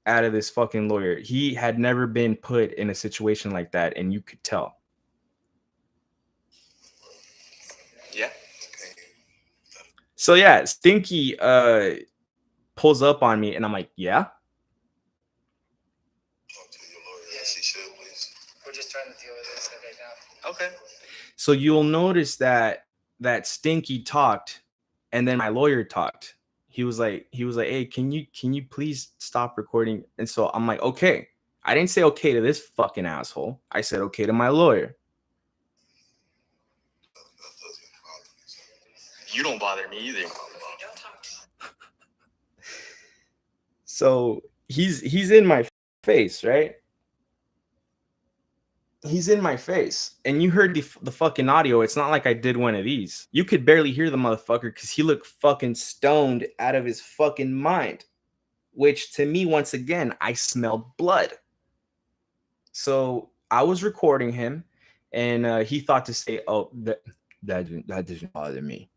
out of this fucking lawyer. He had never been put in a situation like that, and you could tell.
Yeah.
So yeah, Stinky pulls up on me, and I'm like, yeah.
Talk to your lawyer. Yes, he should, please. We're just trying to deal with this right now. Okay.
So you'll notice that Stinky talked, and then my lawyer talked. He was like, hey, can you please stop recording? And so I'm like, okay. I didn't say okay to this fucking asshole. I said okay to my lawyer.
You don't bother me either.
So he's in my face, right? He's in my face, and you heard the fucking audio. It's not like I did one of these. You could barely hear the motherfucker because he looked fucking stoned out of his fucking mind, which to me, once again, I smelled blood. So I was recording him, and he thought to say, oh, that doesn't bother me.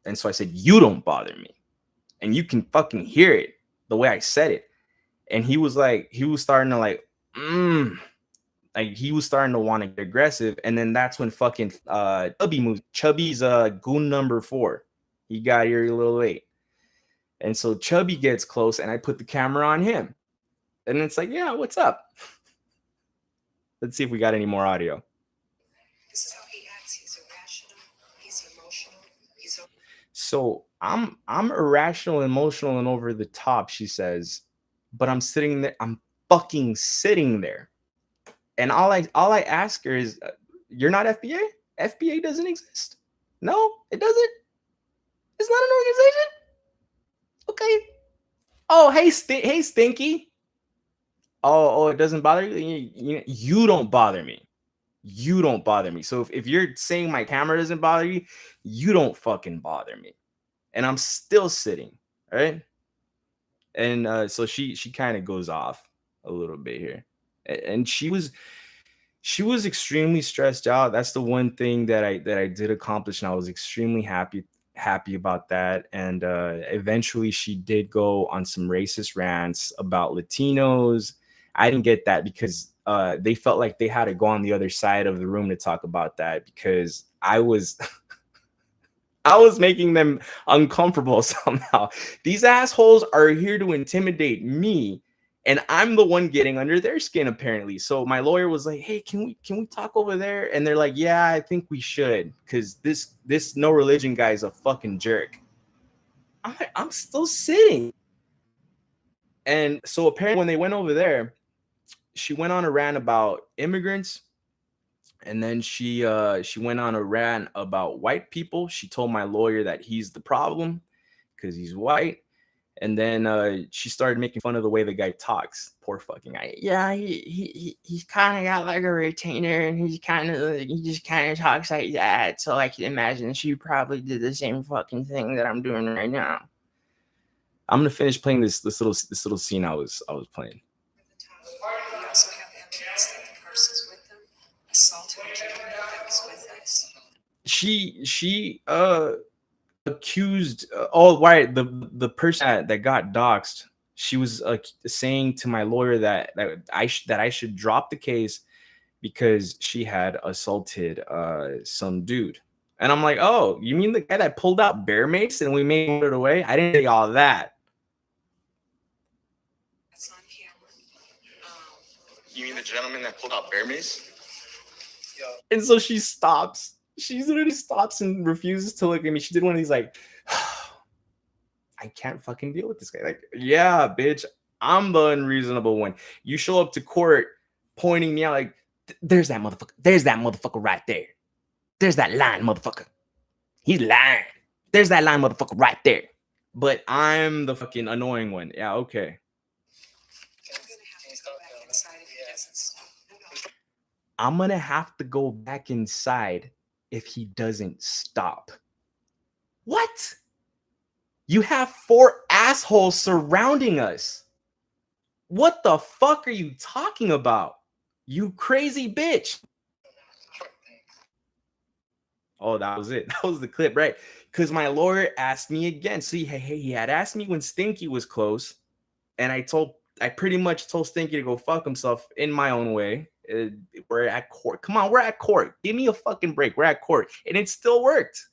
And so I said, you don't bother me. And you can fucking hear it the way I said it. And he was starting to like he was starting to want to get aggressive. And then that's when fucking Chubby moves. Chubby's goon number 4. He got here a little late. And so Chubby gets close, and I put the camera on him. And it's like, yeah, what's up? Let's see if we got any more audio.
This is how he acts. He's irrational. He's emotional.
So I'm irrational, emotional, and over the top, she says, but I'm sitting there. I'm fucking sitting there. And all I ask her is, you're not FBA? FBA doesn't exist. No, it doesn't. It's not an organization. Okay. Oh, hey, hey, Stinky. Oh, it doesn't bother you? You don't bother me. You don't bother me. So if you're saying my camera doesn't bother you, you don't fucking bother me. And I'm still sitting, right? And so she kind of goes off a little bit here. And she was extremely stressed out. That's the one thing that I did accomplish, and I was extremely happy about that. And eventually she did go on some racist rants about Latinos. I didn't get that because they felt like they had to go on the other side of the room to talk about that, because I was I was making them uncomfortable somehow. These assholes are here to intimidate me, and I'm the one getting under their skin, apparently. So my lawyer was like, hey, can we talk over there? And they're like, yeah, I think we should, because this no religion guy is a fucking jerk. I'm still sitting. And so apparently when they went over there, she went on a rant about immigrants. And then she went on a rant about white people. She told my lawyer that he's the problem because he's white. And then she started making fun of the way the guy talks. Poor fucking guy. Yeah, he's kind of got like a retainer, and he just kind of talks like that. So I can imagine she probably did the same fucking thing that I'm doing right now. I'm gonna finish playing this little scene I was playing.
We also have evidence that the person's with them assaulted a gentleman that was with us.
She accused the person that got doxxed. She was saying to my lawyer that I should drop the case because she had assaulted some dude. And I'm like, oh, you mean the guy that pulled out bear mace and we made it away? I didn't say all that.
That's on camera.
You mean the gentleman that pulled out bear mace?
And so she stops. She literally stops and refuses to look at me. She did one of these like, I can't fucking deal with this guy. Like, yeah, bitch, I'm the unreasonable one. You show up to court pointing me out like, There's that motherfucker. There's that motherfucker right there. There's that line, motherfucker. He's lying. There's that line, motherfucker, right there. But I'm the fucking annoying one. Yeah, okay. I'm gonna have to go back inside if he doesn't stop. What? You have 4 assholes surrounding us. What the fuck are you talking about? You crazy bitch. Oh, that was it. That was the clip, right? Because my lawyer asked me again. See, hey, he had asked me when Stinky was close, and I pretty much told Stinky to go fuck himself in my own way. We're at court. Come on, we're at court. Give me a fucking break. We're at court, and it still worked.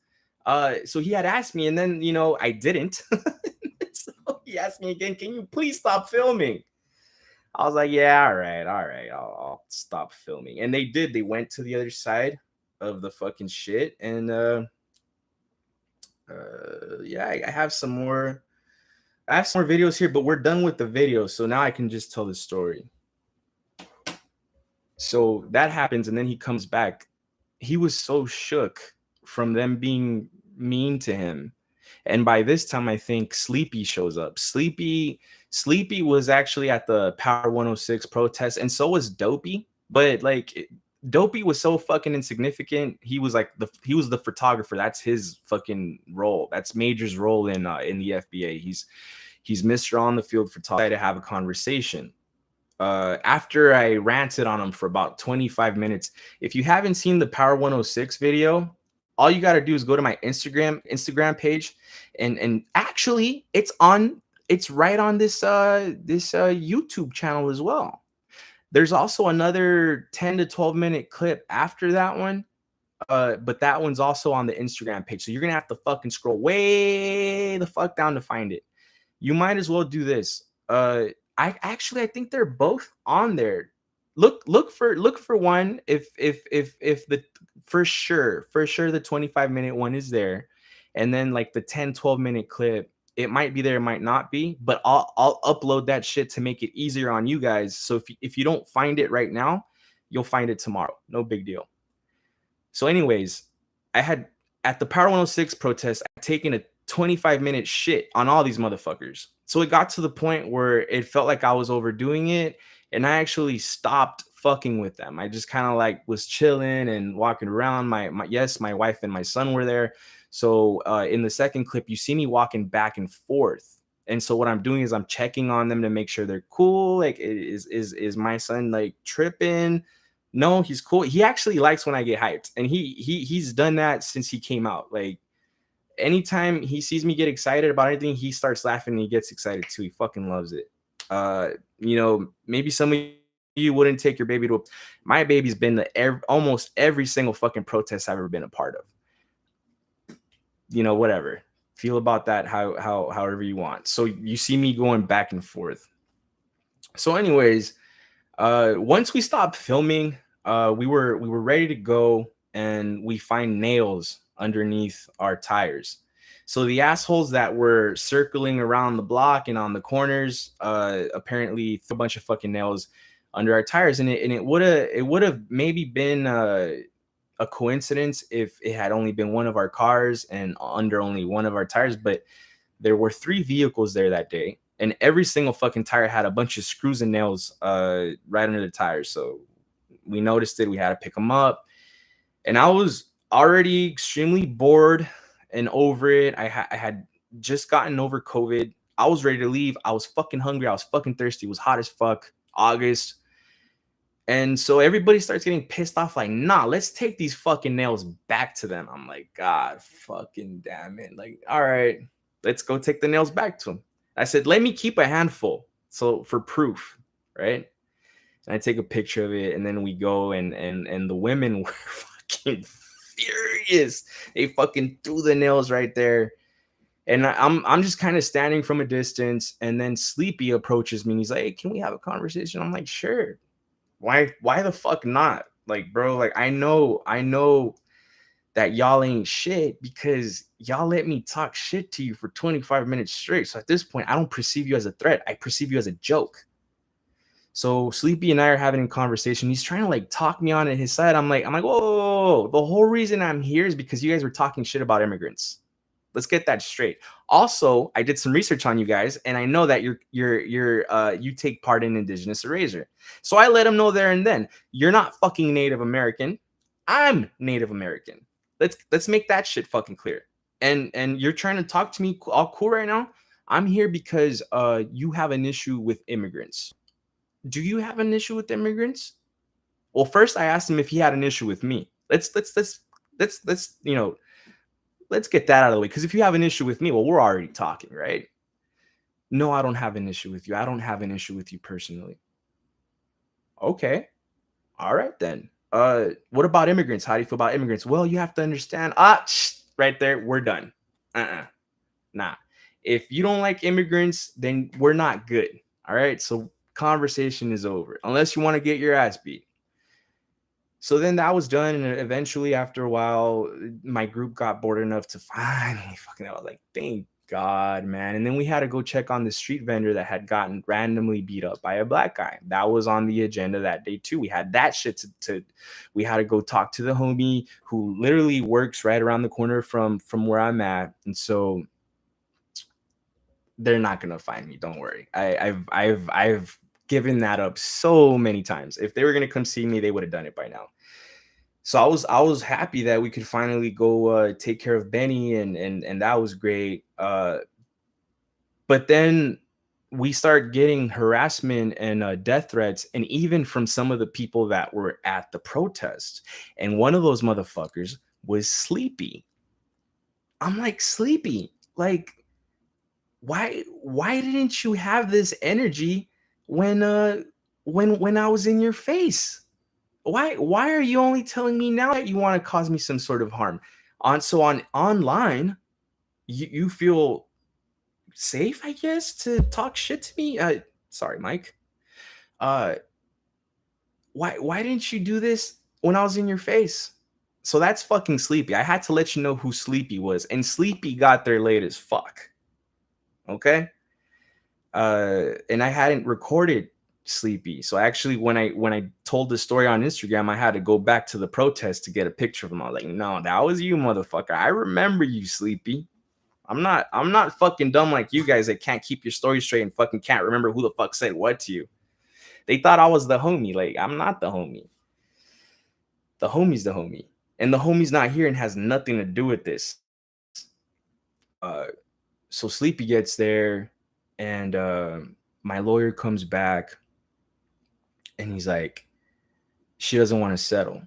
So he had asked me, and then I didn't. So he asked me again, "Can you please stop filming?" I was like, "Yeah, all right, I'll stop filming." And they did. They went to the other side of the fucking shit, and yeah, I have some more. I have some more videos here, but we're done with the video, so now I can just tell the story. So that happens, and then he comes back. He was so shook from them being mean to him. And by this time, I think Sleepy shows up. Sleepy was actually at the Power 106 protest, and so was Dopey. But like, Dopey was so fucking insignificant. He was like he was the photographer. That's his fucking role. That's Major's role in the FBA. He's Mr. On the Field photographer to have a conversation. After I ranted on him for about 25 minutes, if you haven't seen the Power 106 video, all you got to do is go to my Instagram page, and actually it's right on this YouTube channel as well. There's also another 10 to 12 minute clip after that one, but that one's also on the Instagram page, so you're gonna have to fucking scroll way the fuck down to find it. You might as well do this. I think they're both on there. Look for one if the for sure the 25-minute one is there, and then like the 10-12 minute clip, it might be there, it might not be, but I'll upload that shit to make it easier on you guys. So if you don't find it right now, you'll find it tomorrow. No big deal. So anyways, I had at the Power 106 protest, I'd taken a 25-minute shit on all these motherfuckers. So it got to the point where it felt like I was overdoing it, and I actually stopped fucking with them. I just kind of like was chilling and walking around. My wife and my son were there. So in the second clip, you see me walking back and forth. And so what I'm doing is I'm checking on them to make sure they're cool. Like, is my son like tripping? No, he's cool. He actually likes when I get hyped, and he's done that since he came out. Like, anytime he sees me get excited about anything, he starts laughing and he gets excited too. He fucking loves it. Maybe some of you wouldn't take your baby to my baby's been to almost every single fucking protest I've ever been a part of. Whatever. Feel about that however you want. So you see me going back and forth. So anyways, once we stopped filming, we were ready to go, and we find nails underneath our tires. So the assholes that were circling around the block and on the corners apparently threw a bunch of fucking nails under our tires, and it would have maybe been a coincidence if it had only been one of our cars and under only one of our tires. But there were 3 vehicles there that day, and every single fucking tire had a bunch of screws and nails right under the tires. So we noticed it. We had to pick them up, and I was already extremely bored and over it. I had just gotten over COVID. I was ready to leave. I was fucking hungry. I was fucking thirsty. It was hot as fuck. August. And so everybody starts getting pissed off, like, nah, let's take these fucking nails back to them. I'm like, God fucking damn it. Like, all right, let's go take the nails back to them. I said, let me keep a handful. So for proof, right? And I take a picture of it, and then we go, and the women were fucking furious. They fucking threw the nails right there. And I'm just kind of standing from a distance, and then Sleepy approaches me and he's like, hey, can we have a conversation? I'm like, sure. Why the fuck not? Like, bro, like I know that y'all ain't shit because y'all let me talk shit to you for 25 minutes straight. So at this point, I don't perceive you as a threat. I perceive you as a joke. So Sleepy and I are having a conversation. He's trying to like talk me on his side. I'm like, whoa. The whole reason I'm here is because you guys were talking shit about immigrants. Let's get that straight. Also, I did some research on you guys, and I know that you take part in indigenous erasure. So I let him know there and then, you're not fucking Native American. I'm Native American. Let's make that shit fucking clear. And you're trying to talk to me all cool right now. I'm here because you have an issue with immigrants. Do you have an issue with immigrants? Well, first I asked him if he had an issue with me. Let's let's get that out of the way. Because if you have an issue with me, well, we're already talking, right? No, I don't have an issue with you. I don't have an issue with you personally. Okay. All right then. What about immigrants? How do you feel about immigrants? Well, you have to understand. Right there, we're done. Nah. If you don't like immigrants, then we're not good. All right. So conversation is over. Unless you want to get your ass beat. So then that was done, and eventually, after a while, my group got bored enough to finally fucking. I was like, thank God, man. And then we had to go check on the street vendor that had gotten randomly beat up by a black guy. That was on the agenda that day too. We had that shit we had to go talk to the homie who literally works right around the corner from where I'm at, and so they're not gonna find me. Don't worry. I've given that up so many times. If they were gonna come see me, they would have done it by now. So I was happy that we could finally go take care of Benny, and that was great. But then we start getting harassment and death threats, and even from some of the people that were at the protest. And one of those motherfuckers was Sleepy. I'm like, Sleepy, like, why didn't you have this energy when I was in your face? Why are you only telling me now that you want to cause me some sort of harm? On online, you feel safe, I guess, to talk shit to me. Sorry, Mike. Uh, why didn't you do this when I was in your face? So that's fucking Sleepy. I had to let you know who Sleepy was, and Sleepy got there late as fuck. Okay. And I hadn't recorded Sleepy. So actually, when I told the story on Instagram, I had to go back to the protest to get a picture of him. I was like, no, that was you, motherfucker. I remember you, Sleepy. I'm not fucking dumb like you guys that can't keep your story straight and fucking can't remember who the fuck said what to you. They thought I was the homie. Like, I'm not the homie. The homie's the homie. And the homie's not here and has nothing to do with this. So Sleepy gets there, and my lawyer comes back, and he's like, she doesn't want to settle.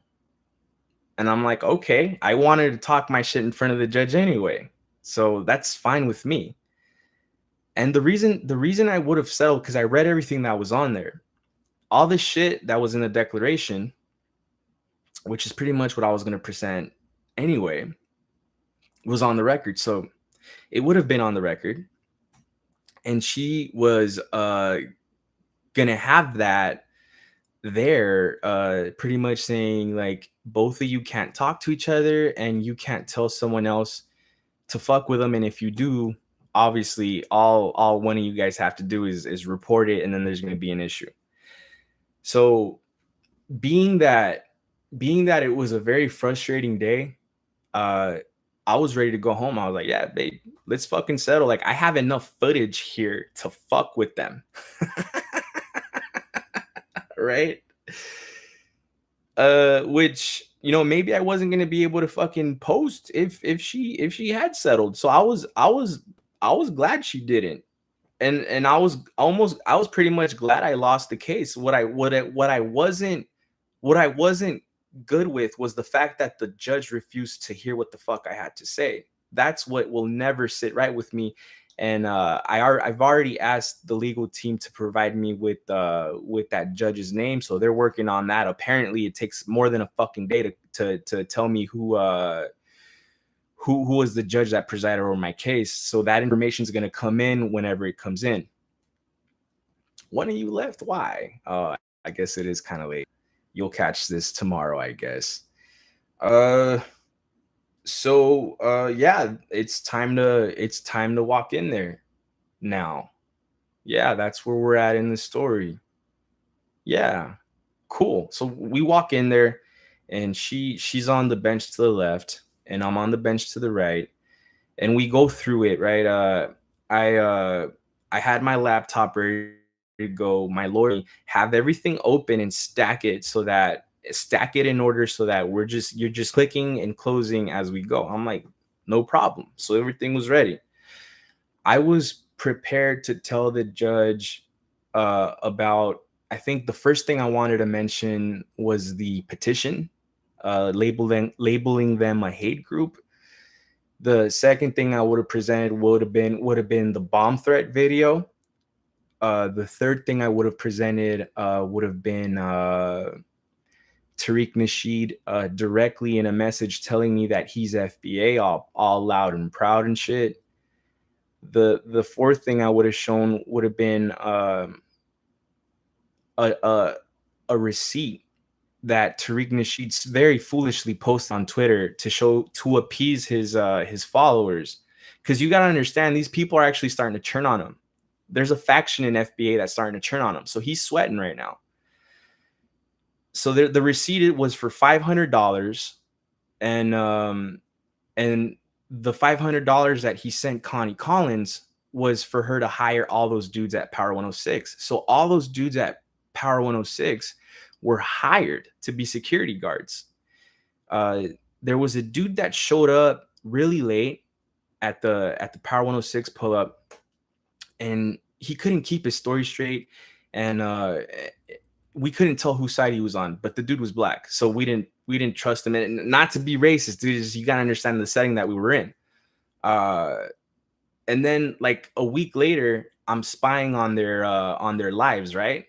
And I'm like, okay, I wanted to talk my shit in front of the judge anyway, so that's fine with me. And the reason I would have settled, because I read everything that was on there. All the shit that was in the declaration, which is pretty much what I was going to present anyway, was on the record. So it would have been on the record. And she was gonna have that there, pretty much saying like, both of you can't talk to each other and you can't tell someone else to fuck with them. And if you do, obviously all one of you guys have to do is report it, and then there's gonna be an issue. So being that it was a very frustrating day, I was ready to go home. I was like, yeah, babe, let's fucking settle. Like, I have enough footage here to fuck with them. Right? Which, maybe I wasn't gonna be able to fucking post if she had settled. So I was glad she didn't. And I was pretty much glad I lost the case. What I wasn't good with was the fact that the judge refused to hear what the fuck I had to say. That's what will never sit right with me. And I've already asked the legal team to provide me with that judge's name, so they're working on that. Apparently, it takes more than a fucking day to tell me who was the judge that presided over my case. So that information is going to come in whenever it comes in. One of you left. Why? I guess it is kind of late. You'll catch this tomorrow, I guess. So yeah, it's time to walk in there now. Yeah, that's where we're at in the story. Yeah, cool. So we walk in there, and she's on the bench to the left, and I'm on the bench to the right, and we go through it, right? I uh I had my laptop ready to go, my lawyer have everything open and stack it in order so that you're just clicking and closing as we go. I'm like, no problem. So everything was ready. I was prepared to tell the judge about, I think the first thing I wanted to mention was the petition, labeling them a hate group. The second thing I would have presented would have been the bomb threat video. The third thing I would have presented would have been Tariq Nasheed directly in a message telling me that he's FBA, all loud and proud and shit. The fourth thing I would have shown would have been a, a a receipt that Tariq Nasheed very foolishly posts on Twitter to appease his followers. Because you gotta understand, these people are actually starting to turn on him. There's a faction in FBA that's starting to turn on him, so he's sweating right now. So the receipt was for $500, and the $500 that he sent Connie Collins was for her to hire all those dudes at Power 106. So all those dudes at Power 106 were hired to be security guards. Uh, there was a dude that showed up really late at the Power 106 pull up, and he couldn't keep his story straight, and we couldn't tell whose side he was on. But the dude was black, so we didn't trust him. And not to be racist, dude, just, you gotta understand the setting that we were in. Uh, and then like a week later, I'm spying on their lives, right?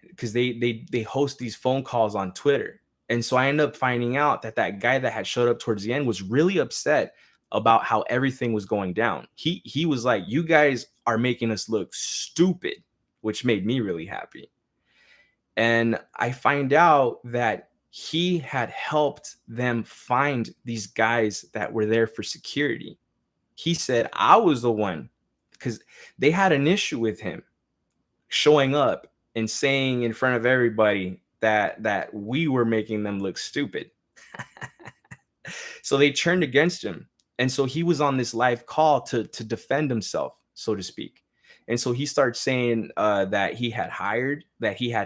Because they host these phone calls on Twitter. And so I end up finding out that that guy that had showed up towards the end was really upset about how everything was going down. He was like, "You guys are making us look stupid," which made me really happy. And I find out that he had helped them find these guys that were there for security. He said I was the one, because they had an issue with him showing up and saying in front of everybody that we were making them look stupid. So they turned against him. And so he was on this live call to defend himself, so to speak. And so he starts saying that he had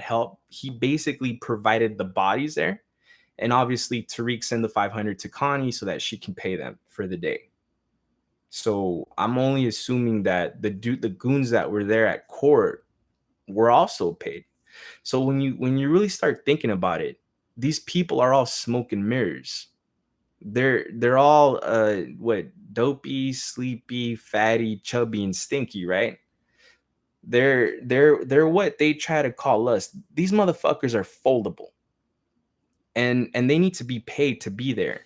help. He basically provided the bodies there. And obviously Tariq sent the 500 to Connie so that she can pay them for the day. So I'm only assuming that the goons that were there at court were also paid. So when you really start thinking about it, these people are all smoke and mirrors. They're all what, dopey, sleepy, fatty, chubby, and stinky, right? They're what they try to call us. These motherfuckers are foldable, and they need to be paid to be there.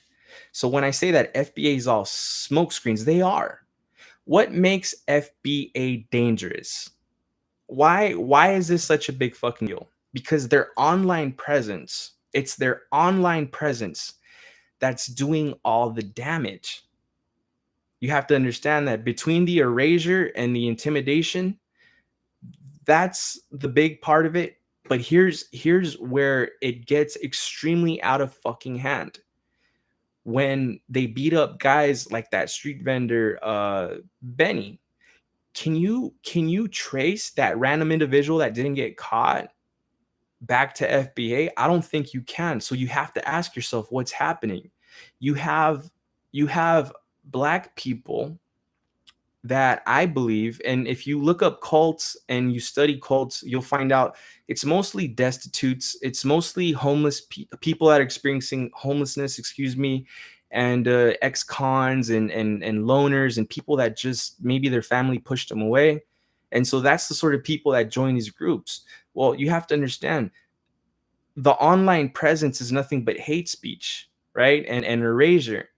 So when I say that FBA is all smoke screens, they are. What makes FBA dangerous? Why is this such a big fucking deal? Because their online presence, it's their online presence that's doing all the damage. You have to understand that between the erasure and the intimidation, that's the big part of it. But here's where it gets extremely out of fucking hand. When they beat up guys like that street vendor Benny, can you trace that random individual that didn't get caught back to FBA? I don't think you can. So you have to ask yourself what's happening. You have black people that I believe, and if you look up cults and you study cults, you'll find out it's mostly destitutes, it's mostly homeless people that are experiencing homelessness, excuse me, and ex-cons and loners and people that just maybe their family pushed them away. And so that's the sort of people that join these groups. Well, you have to understand, the online presence is nothing but hate speech, right? And erasure.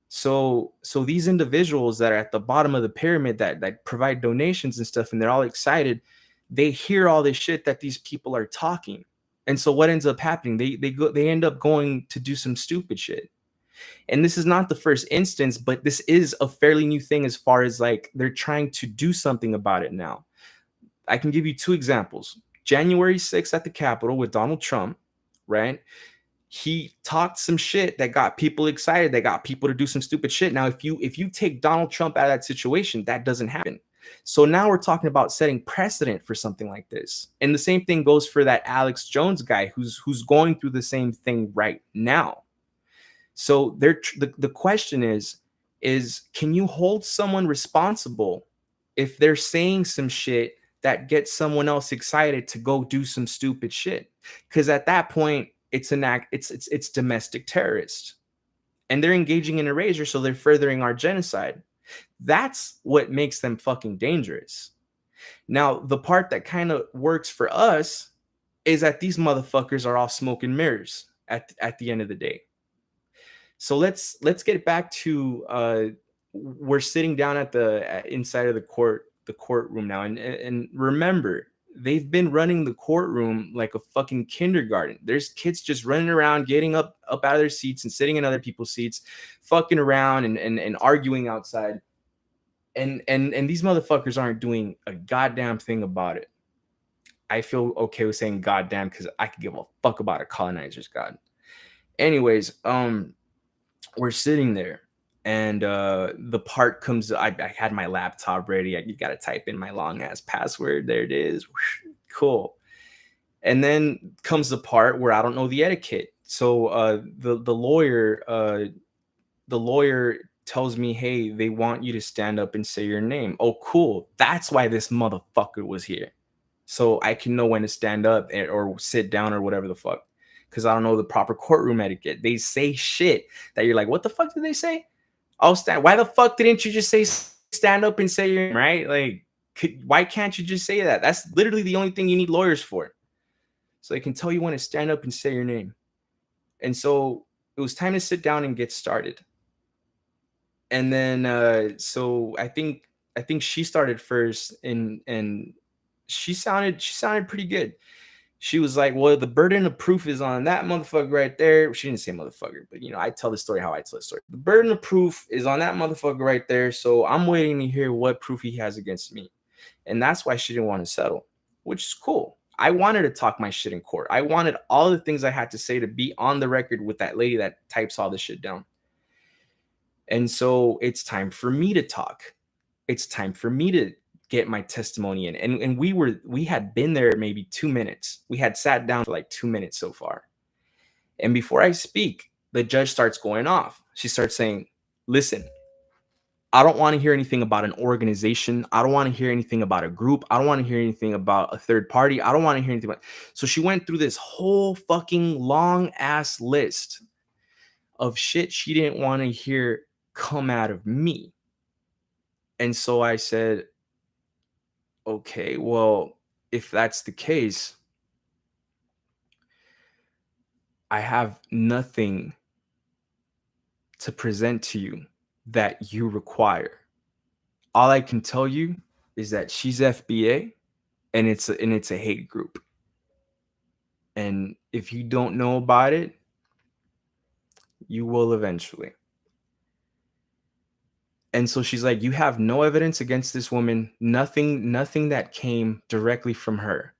So these individuals that are at the bottom of the pyramid that provide donations and stuff, and they're all excited, they hear all this shit that these people are talking. And so what ends up happening? They end up going to do some stupid shit. And this is not the first instance, but this is a fairly new thing as far as like they're trying to do something about it now. I can give you two examples. January 6th at the Capitol with Donald Trump, right? He talked some shit that got people excited, that got people to do some stupid shit. Now, if you take Donald Trump out of that situation, that doesn't happen. So now we're talking about setting precedent for something like this. And the same thing goes for that Alex Jones guy who's going through the same thing right now. So the question is can you hold someone responsible if they're saying some shit that gets someone else excited to go do some stupid shit? Because at that point, it's an act, it's domestic terrorist. And they're engaging in erasure, so they're furthering our genocide. That's what makes them fucking dangerous. Now, the part that kind of works for us is that these motherfuckers are all smoke and mirrors at the end of the day. So let's get back to we're sitting down at the inside of the courtroom now, and remember, they've been running the courtroom like a fucking kindergarten. There's kids just running around, getting up out of their seats and sitting in other people's seats, fucking around and arguing outside. And these motherfuckers aren't doing a goddamn thing about it. I feel okay with saying goddamn because I could give a fuck about a colonizer's god. Anyways, we're sitting there and the part comes. I had my laptop ready. You gotta type in my long ass password. There it is. Cool. And then comes the part where I don't know the etiquette. So the lawyer tells me, hey, they want you to stand up and say your name. Oh, cool. That's why this motherfucker was here. So I can know when to stand up or sit down or whatever the fuck. Because I don't know the proper courtroom etiquette. They say shit that you're like, what the fuck did they say? I'll stand. Why the fuck didn't you just say stand up and say your name, right? Like, why can't you just say that? That's literally the only thing you need lawyers for. So they can tell you when to stand up and say your name. And so it was time to sit down and get started. And then so I think she started first, and she sounded pretty good. She was like, well, the burden of proof is on that motherfucker right there. She didn't say motherfucker, but I tell the story how I tell the story. The burden of proof is on that motherfucker right there. So I'm waiting to hear what proof he has against me. And that's why she didn't want to settle, which is cool. I wanted to talk my shit in court. I wanted all the things I had to say to be on the record with that lady that types all this shit down. And so it's time for me to talk. It's time for me to get my testimony in. And we had been there maybe 2 minutes. We had sat down for like 2 minutes so far. And before I speak, the judge starts going off. She starts saying, listen, I don't want to hear anything about an organization. I don't want to hear anything about a group. I don't want to hear anything about a third party. I don't want to hear anything about. So she went through this whole fucking long ass list of shit she didn't want to hear come out of me. And so I said, okay, well, if that's the case, I have nothing to present to you that you require. All I can tell you is that she's FBA and it's a hate group. And if you don't know about it, you will eventually. And so she's like, you have no evidence against this woman, nothing that came directly from her.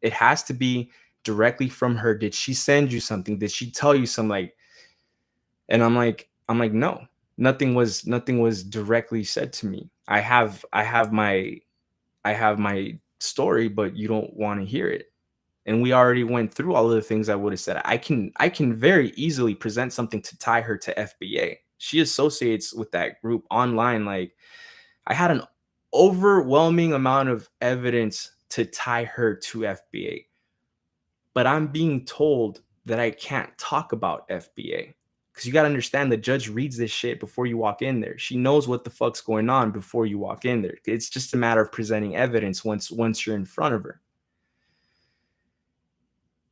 It has to be directly from her. Did she send you something? Did she tell you something? Like, and I'm like, no, nothing was directly said to me. I have my story, but you don't want to hear it. And we already went through all of the things I would have said. I can very easily present something to tie her to FBA. She associates with that group online. Like, I had an overwhelming amount of evidence to tie her to FBA. But I'm being told that I can't talk about FBA. Because you got to understand, the judge reads this shit before you walk in there. She knows what the fuck's going on before you walk in there. It's just a matter of presenting evidence once you're in front of her.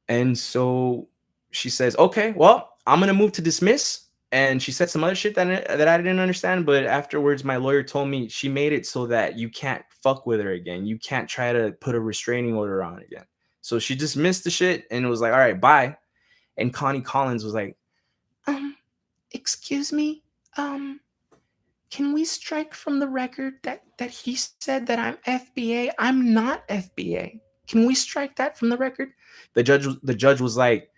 And so she says, okay, well, I'm going to move to dismiss. And she said some other shit that I didn't understand. But afterwards, my lawyer told me she made it so that you can't fuck with her again. You can't try to put a restraining order on again. So she dismissed the shit and it was like, all right, bye. And Connie Collins was like, excuse me, can we strike from the record that he said that I'm FBA? I'm not FBA. Can we strike that from the record? The judge was like,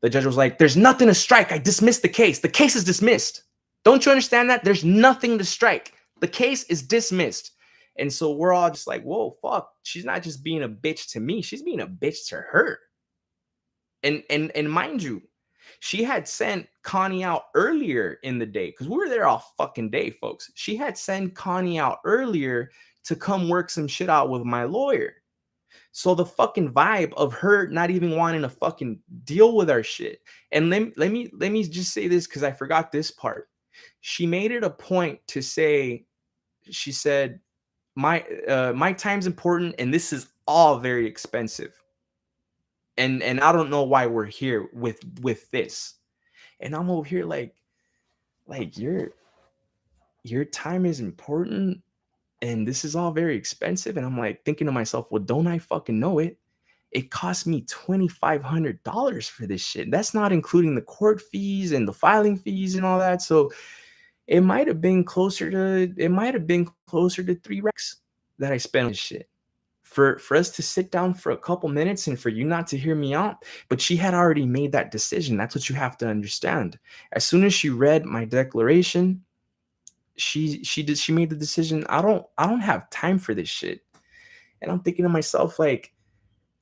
there's nothing to strike. I dismissed the case. The case is dismissed. Don't you understand that? There's nothing to strike. The case is dismissed. And so we're all just like, whoa, fuck. She's not just being a bitch to me. She's being a bitch to her. And mind you, she had sent Connie out earlier in the day because we were there all fucking day, folks. She had sent Connie out earlier to come work some shit out with my lawyer. So the fucking vibe of her not even wanting to fucking deal with our shit. And let me just say this because I forgot this part. She made it a point to say, she said, my time's important and this is all very expensive. And I don't know why we're here with this. And I'm over here like your time is important and this is all very expensive. And I'm like thinking to myself, well, don't I fucking know it? It cost me $2,500 for this shit. That's not including the court fees and the filing fees and all that. So it might have been closer to 3 racks that I spent on this shit. For us to sit down for a couple minutes and for you not to hear me out. But she had already made that decision. That's what you have to understand. As soon as she read my declaration, she made the decision. I don't have time for this shit. And I'm thinking to myself, like,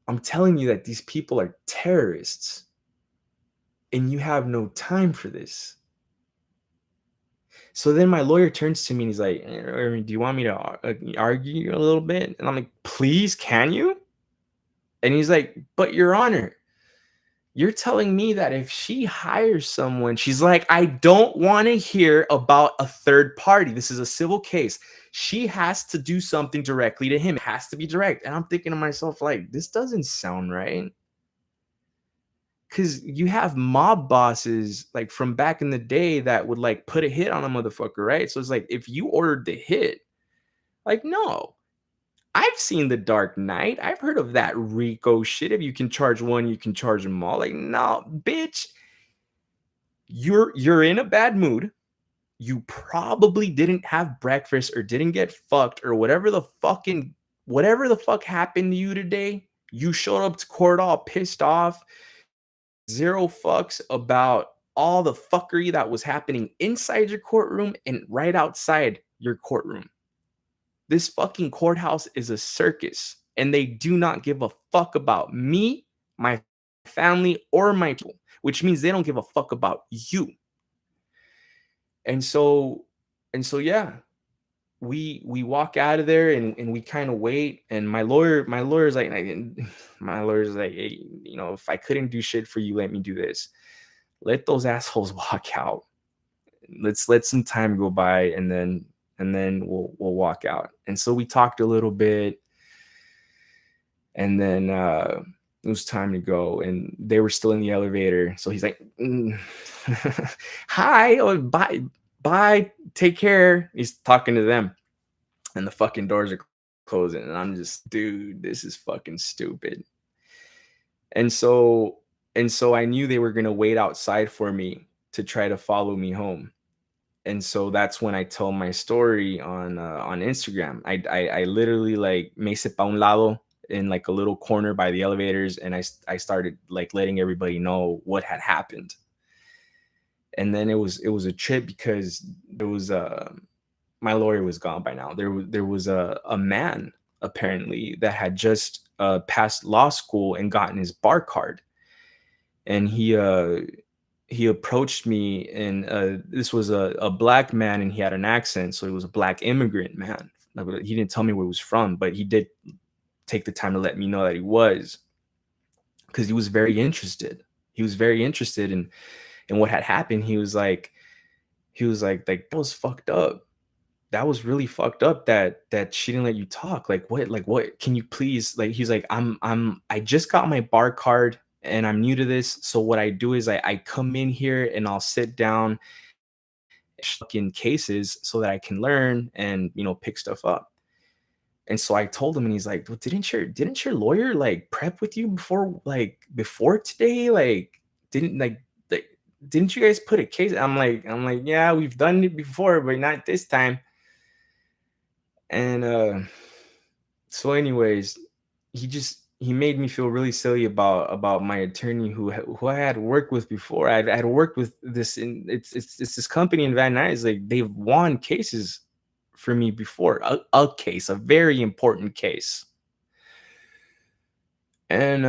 I'm telling you that these people are terrorists and you have no time for this. So then my lawyer turns to me and he's like, do you want me to argue a little bit? And I'm like, please, can you? And he's like, but Your Honor, you're telling me that if she hires someone, she's like, I don't want to hear about a third party. This is a civil case. She has to do something directly to him. It has to be direct. And I'm thinking to myself, like, this doesn't sound right. Because you have mob bosses like from back in the day that would like put a hit on a motherfucker, right? So it's like, if you ordered the hit, like, no. I've seen The Dark Knight. I've heard of that Rico shit. If you can charge one, you can charge them all. Like, no, bitch. You're in a bad mood. You probably didn't have breakfast or didn't get fucked or whatever the fuck happened to you today. You showed up to court all pissed off. Zero fucks about all the fuckery that was happening inside your courtroom and right outside your courtroom. This fucking courthouse is a circus, and they do not give a fuck about me, my family, or my people, which means they don't give a fuck about you. And so yeah, we walk out of there and we kind of wait. And my lawyer's like, hey, you know, if I couldn't do shit for you, let me do this. Let those assholes walk out. Let's let some time go by, and then we'll walk out. And so we talked a little bit, and then it was time to go, and they were still in the elevator. So he's like, hi, oh, bye, take care. He's talking to them, and the fucking doors are closing, and I'm just, dude, this is fucking stupid. And so I knew they were gonna wait outside for me to try to follow me home. And so that's when I told my story on Instagram. I literally like me se pa un lado in like a little corner by the elevators, and I started like letting everybody know what had happened. And then it was a trip because there was my lawyer was gone by now. There was a man apparently that had just passed law school and gotten his bar card, and he approached me, and this was a black man, and he had an accent, so he was a black immigrant man. He didn't tell me where he was from, but he did take the time to let me know that he was, because he was very interested. He was very interested in what had happened. He was like that was fucked up. That was really fucked up that she didn't let you talk. Like what? Can you please, like, he's like, I just got my bar card and I'm new to this. So what I do is I come in here and I'll sit down in cases so that I can learn and, you know, pick stuff up. And so I told him, and he's like, well, didn't your lawyer like prep with you before today? Like, didn't you guys put a case? I'm like, yeah, we've done it before, but not this time. And so anyways, he he made me feel really silly about my attorney who I had worked with before. I had worked with this in it's this company in Van Nuys. Like, they've won cases for me before, a case, a very important case. And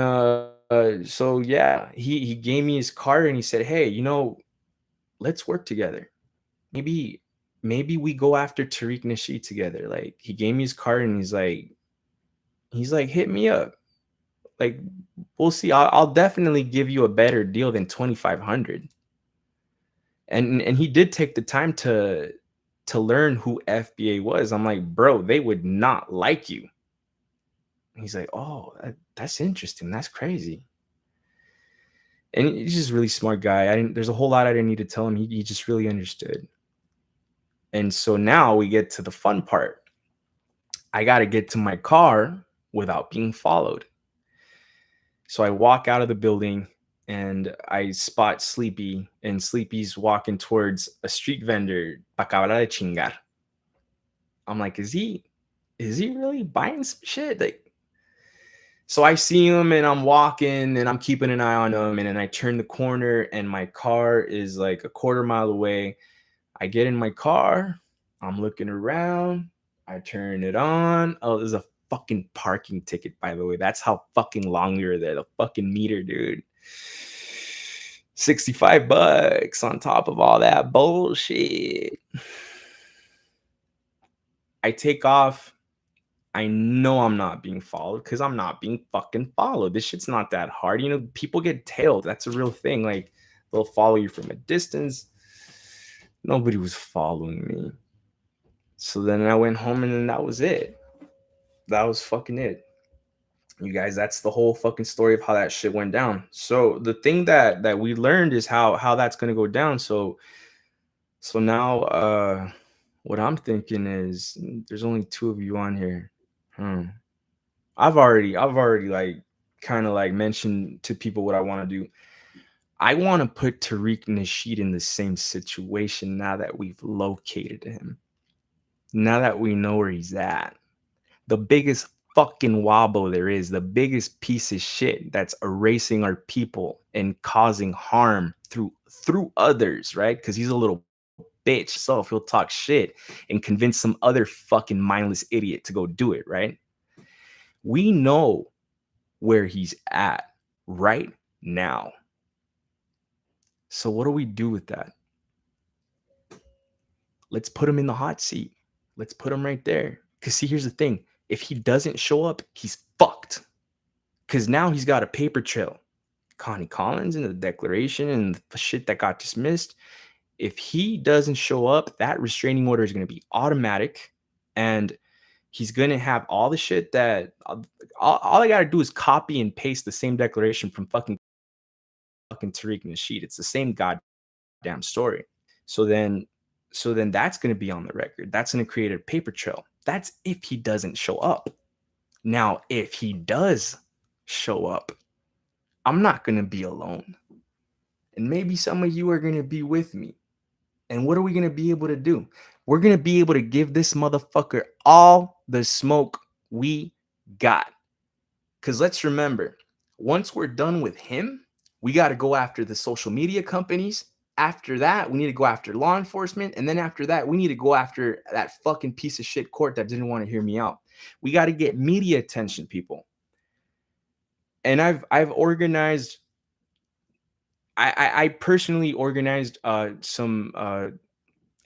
so yeah, he gave me his card and he said, "Hey, let's work together. Maybe maybe we go after Tariq Nasheed together." Like, he gave me his card and he's like, "Hit me up. Like, we'll see. I'll definitely give you a better deal than 2,500." And he did take the time to learn who FBA was. I'm like, "Bro, they would not like you." He's like, "Oh, that's interesting. That's crazy." And he's just a really smart guy. There's a whole lot I didn't need to tell him. He just really understood. And so now we get to the fun part. I got to get to my car without being followed. So I walk out of the building and I spot Sleepy, and Sleepy's walking towards a street vendor, pa acabar de chingar. I'm like, is he really buying some shit? Like, so I see him and I'm walking and I'm keeping an eye on him, and then I turn the corner and my car is like a quarter mile away. I get in my car, I'm looking around, I turn it on. Oh, there's a fucking parking ticket, by the way. That's how fucking long we were there. The fucking meter, dude. $65 on top of all that bullshit. I take off. I know I'm not being followed because I'm not being fucking followed. This shit's not that hard. People get tailed. That's a real thing. Like, they'll follow you from a distance. Nobody was following me. So then I went home and then that was it. That was fucking it. You guys, that's the whole fucking story of how that shit went down. So the thing that we learned is how that's gonna go down. So now what I'm thinking is, there's only two of you on here. I've already like kind of like mentioned to people what I want to do. I want to put Tariq Nasheed in the same situation now that we've located him. Now that we know where he's at. The biggest fucking wobble there is, the biggest piece of shit that's erasing our people and causing harm through others, right? Because he's a little bitch, so if he'll talk shit and convince some other fucking mindless idiot to go do it, right? We know where he's at right now. So what do we do with that? Let's put him in the hot seat. Let's put him right there. Because see, here's the thing. If he doesn't show up, he's fucked. Because now he's got a paper trail. Connie Collins and the declaration and the shit that got dismissed. If he doesn't show up, that restraining order is going to be automatic. And he's going to have all the shit that all I got to do is copy and paste the same declaration from fucking Tariq Nasheed. It's the same goddamn story. So then that's going to be on the record. That's going to create a paper trail. That's if he doesn't show up. Now, if he does show up, I'm not going to be alone. And maybe some of you are going to be with me. And what are we going to be able to do? We're going to be able to give this motherfucker all the smoke we got. Because let's remember, once we're done with him, we got to go after the social media companies. After that, we need to go after law enforcement. And then after that, we need to go after that fucking piece of shit court that didn't want to hear me out. We got to get media attention, people. And I've organized, I personally organized some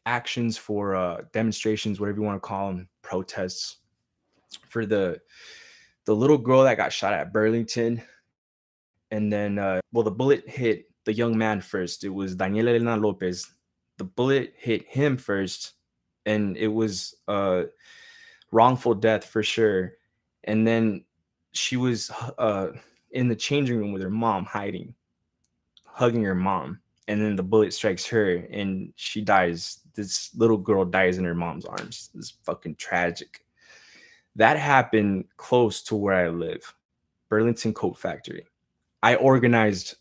actions for demonstrations, whatever you want to call them, protests, for the little girl that got shot at Burlington. And then, the bullet hit the young man first. It was Daniel Elena Lopez. The bullet hit him first, and it was wrongful death for sure. And then she was in the changing room with her mom, hiding, hugging her mom. And then the bullet strikes her, and she dies. This little girl dies in her mom's arms. It's fucking tragic. That happened close to where I live, Burlington Coat Factory. I organized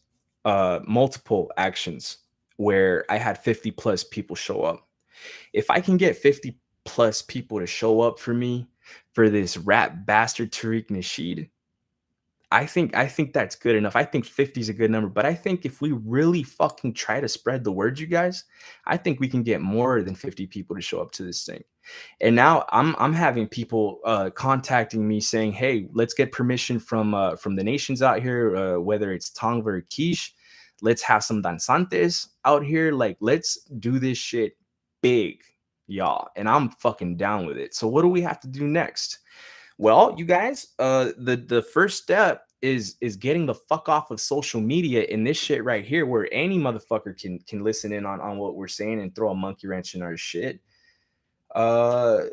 multiple actions where I had 50 plus people show up. If I can get 50 plus people to show up for me for this rat bastard Tariq Nasheed, I think that's good enough. I think 50 is a good number, but I think if we really fucking try to spread the word, you guys, I think we can get more than 50 people to show up to this thing. And now I'm having people contacting me saying, "Hey, let's get permission from the nations out here, whether it's Tongva or Quiche. Let's have some danzantes out here. Like, let's do this shit big, y'all." And I'm fucking down with it. So what do we have to do next? Well, you guys, the first step is getting the fuck off of social media in this shit right here, where any motherfucker can listen in on what we're saying and throw a monkey wrench in our shit. Uh,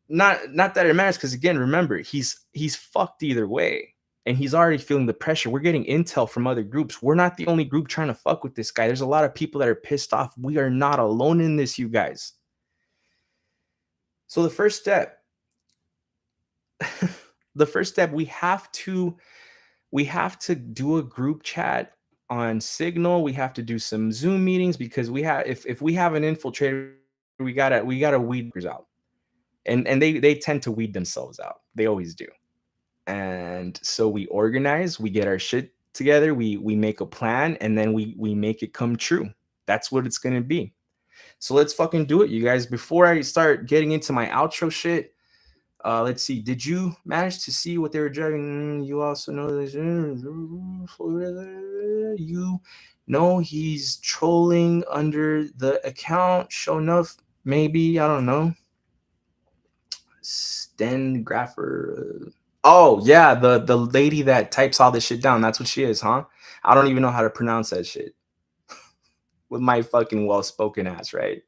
not that it matters, because again, remember, he's fucked either way, and he's already feeling the pressure. We're getting intel from other groups. We're not the only group trying to fuck with this guy. There's a lot of people that are pissed off. We are not alone in this, you guys. So the first step, we have to do a group chat on Signal. We have to do some Zoom meetings, because we have, if we have an infiltrator, we gotta weed out. And they tend to weed themselves out. They always do. And so we organize, we get our shit together, we make a plan, and then we make it come true. That's what it's gonna be. So let's fucking do it, you guys. Before I start getting into my outro shit, let's see. Did you manage to see what they were driving? You also know this. You know he's trolling under the account. Show enough, maybe. I don't know. Stenographer. Oh yeah, the lady that types all this shit down. That's what she is, huh? I don't even know how to pronounce that shit with my fucking well spoken ass, right?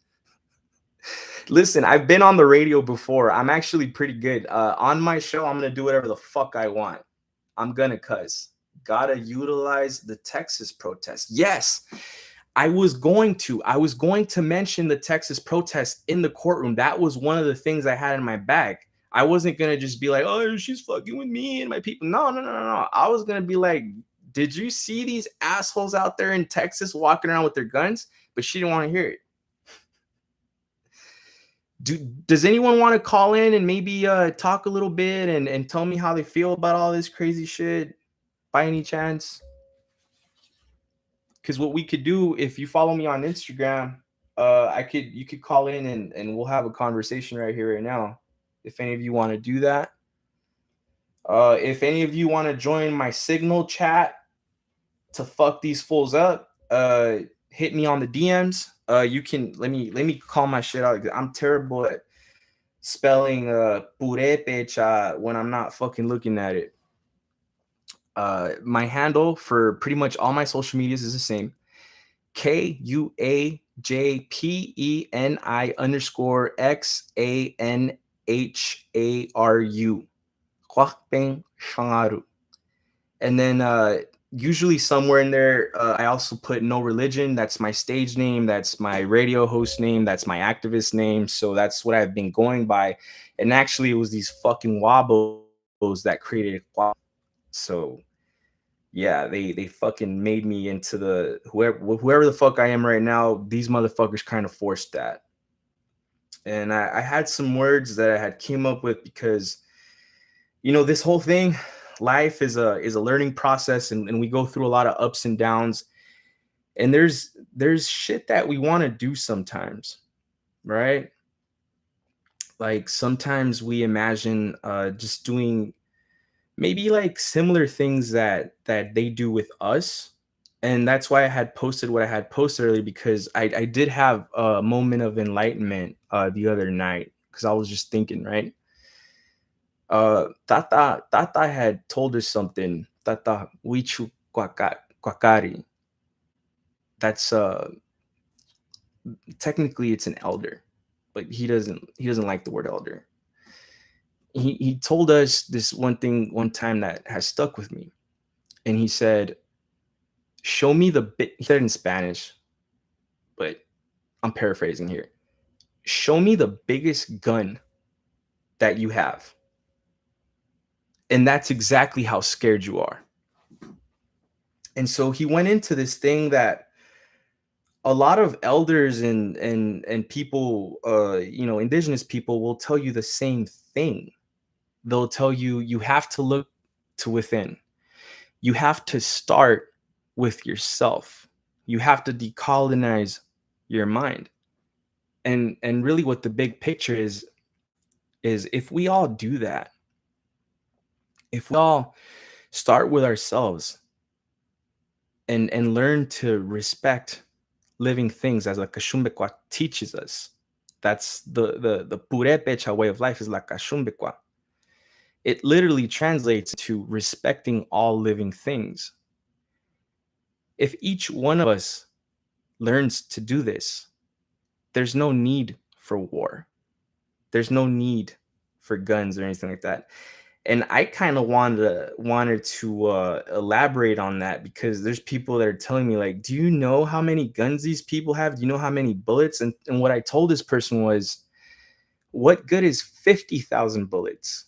Listen, I've been on the radio before. I'm actually pretty good. On my show, I'm gonna do whatever the fuck I want. I'm gonna cuss. Gotta utilize the Texas protest. Yes, I was going to mention the Texas protest in the courtroom. That was one of the things I had in my bag. I wasn't gonna just be like, "Oh, she's fucking with me and my people." No, no, no, no, no. I was gonna be like, "Did you see these assholes out there in Texas walking around with their guns?" But she didn't want to hear it. Does anyone want to call in and maybe talk a little bit and tell me how they feel about all this crazy shit by any chance? Because what we could do, if you follow me on Instagram, you could call in and we'll have a conversation right here right now. If any of you want to do that. If any of you want to join my Signal chat to fuck these fools up, hit me on the DMs. You can let me call my shit out. I'm terrible at spelling purepecha when I'm not fucking looking at it. My handle for pretty much all my social medias is the same. KUAJPENI_XANHARU. And then usually somewhere in there, I also put No Religion. That's my stage name. That's my radio host name. That's my activist name. So that's what I've been going by. And actually, it was these fucking wobbles that created it. So yeah, they fucking made me into the whoever the fuck I am right now. These motherfuckers kind of forced that. And I had some words that I had came up with because this whole thing, life is a learning process, and we go through a lot of ups and downs, and there's shit that we want to do sometimes, right? Like sometimes we imagine just doing maybe like similar things that they do with us. And that's why I had posted what I had posted earlier, because I did have a moment of enlightenment the other night, because I was just thinking, right? Tata had told us something. Tata Wichu Kwakari. That's technically it's an elder, but he doesn't like the word elder. He told us this one thing one time that has stuck with me. And he said, "Show me the bit." He said it in Spanish, but I'm paraphrasing here. "Show me the biggest gun that you have." And that's exactly how scared you are. And so he went into this thing that a lot of elders and people, indigenous people will tell you the same thing. They'll tell you you have to look to within. you have to start with yourself. You have to decolonize your mind. And really what the big picture is if we all do that, if we all start with ourselves and learn to respect living things as la Kashumbekwa teaches us. That's the Purepecha way of life is la Kashumbekwa. It literally translates to respecting all living things. If each one of us learns to do this, there's no need for war. There's no need for guns or anything like that. And I kind of wanted to elaborate on that, because there's people that are telling me, like, do you know how many guns these people have? Do you know how many bullets? And what I told this person was, what good is 50,000 bullets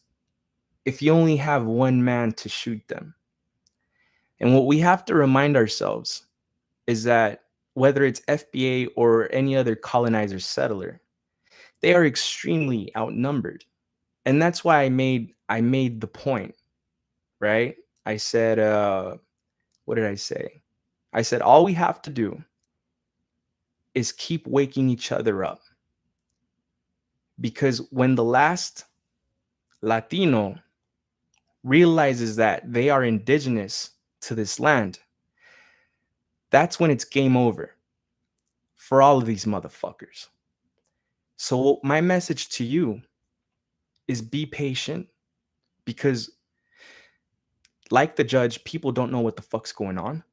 if you only have one man to shoot them? And what we have to remind ourselves is that whether it's FBA or any other colonizer settler, they are extremely outnumbered. And that's why I made the point, right? I said, what did I say? I said, all we have to do is keep waking each other up. Because when the last Latino realizes that they are indigenous to this land, that's when it's game over for all of these motherfuckers. So my message to you is be patient, because like the judge, people don't know what the fuck's going on.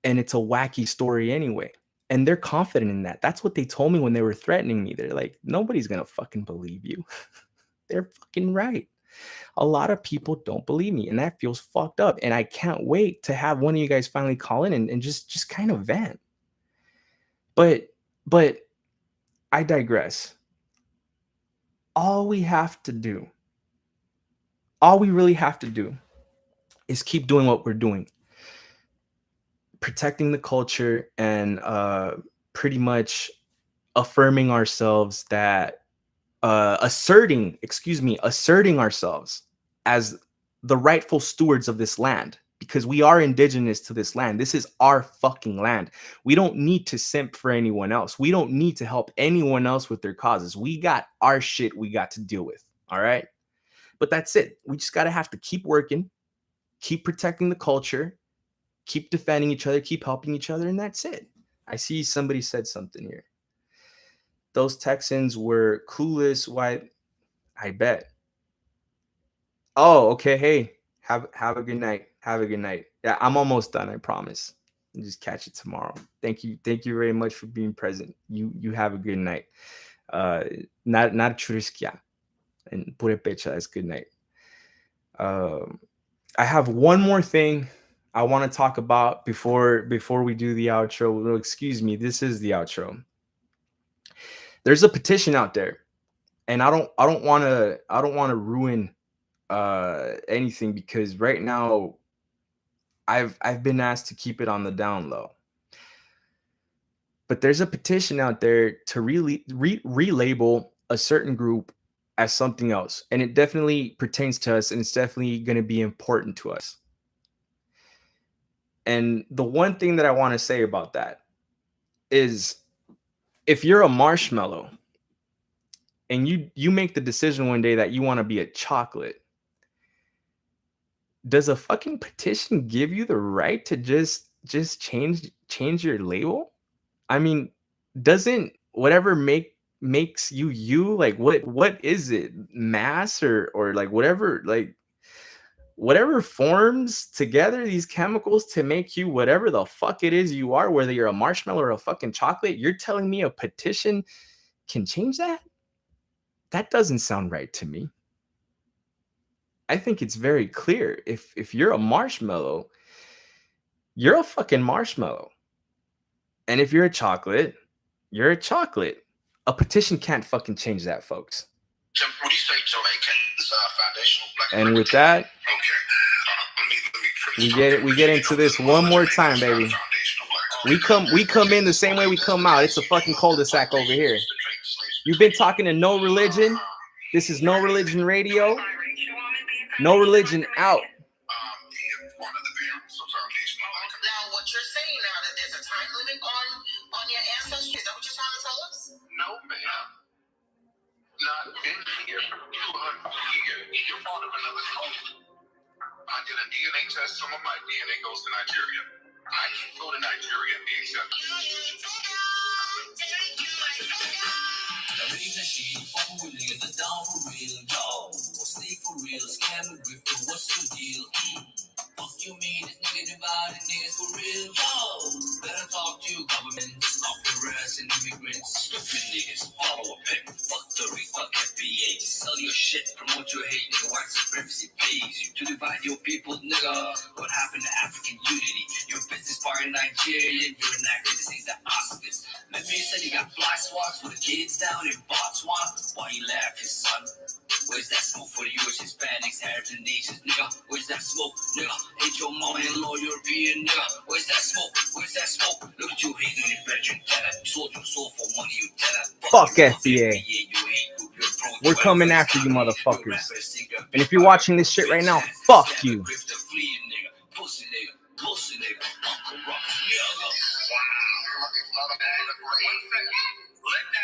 And it's a wacky story anyway. And they're confident in that. That's what they told me when they were threatening me. They're like, nobody's going to fucking believe you. They're fucking right. A lot of people don't believe me. And that feels fucked up. And I can't wait to have one of you guys finally call in and just kind of vent. But I digress. All we really have to do is keep doing what we're doing. Protecting the culture and pretty much affirming ourselves, that asserting ourselves as the rightful stewards of this land, because we are indigenous to this land. This is our fucking land. We don't need to simp for anyone else. We don't need to help anyone else with their causes. We got our shit we got to deal with. All right. But that's it. We just got to have to keep working, keep protecting the culture, keep defending each other, keep helping each other, and that's it. I see somebody said something here. Those Texans were clueless. Why? I bet. Oh, okay. Hey, have a good night. Have a good night. Yeah, I'm almost done. I promise. I'll just catch it tomorrow. Thank you very much for being present. You have a good night. Not churiskia and purepecha is good night. I have one more thing I want to talk about before we do the outro. Well, excuse me, this is the outro. There's a petition out there, and I don't want to ruin anything, because right now I've been asked to keep it on the down low. But there's a petition out there to really relabel a certain group as something else, and it definitely pertains to us, and it's definitely going to be important to us. And the one thing that I want to say about that is, if you're a marshmallow and you make the decision one day that you want to be a chocolate, does a fucking petition give you the right to just change your label? I mean, doesn't whatever makes you, like, what is it, mass or like whatever forms together these chemicals to make you whatever the fuck it is you are, whether you're a marshmallow or a fucking chocolate? You're telling me a petition can change that? That doesn't sound right to me. I think it's very clear. If you're a marshmallow, you're a fucking marshmallow. And if you're a chocolate, you're a chocolate. A petition can't fucking change that, folks.
Would you say Jamaican's foundational black?
And with that,
okay.
we get into this one more time, baby. We come in the same way we come out. It's a fucking cul-de-sac over here. You've been talking to No Religion. This is No Religion Radio. No Religion out.
One of the parents of what you're saying now, that there's a time limit on your ancestry? Is that what you're trying to tell us? No, ma'am. Not been here for 200 years. You're part of another culture. I did a DNA test. Some of my DNA goes to Nigeria. I can go to Nigeria and be accepted. The reason she fucking with niggas are down for real, yo. Stay for real, scam and grifter, what's the deal? Fuck you mean, this nigga divided niggas for real, yo. Better talk to governments, stop the rest and immigrants. Stupid niggas, follow a pick, fuck the fuck FBA. Sell your shit, promote your hate, nigga. White supremacy pays you to divide your people, nigga. What happened to African unity? Your business part in Nigeria, you're enacting this ain't the Oscars. Let me say you got fly swats for the kids down in Botswana. Why you laughing, son? Where's that smoke for the US Hispanics, Arabs, and Asians, nigga? Where's that smoke, nigga? Ain't your mama in law European, nigga? Where's that smoke? Where's that smoke? Look at you hating on your brethren, tell her. You sold your soul for money, you tell her.
Fuck FBA. We're coming after you, motherfuckers. And if you're watching this shit right now, fuck you.
Pussy nigga, pussy nigga, Uncle Rock, nigga. Wow, it's not a bad. Let that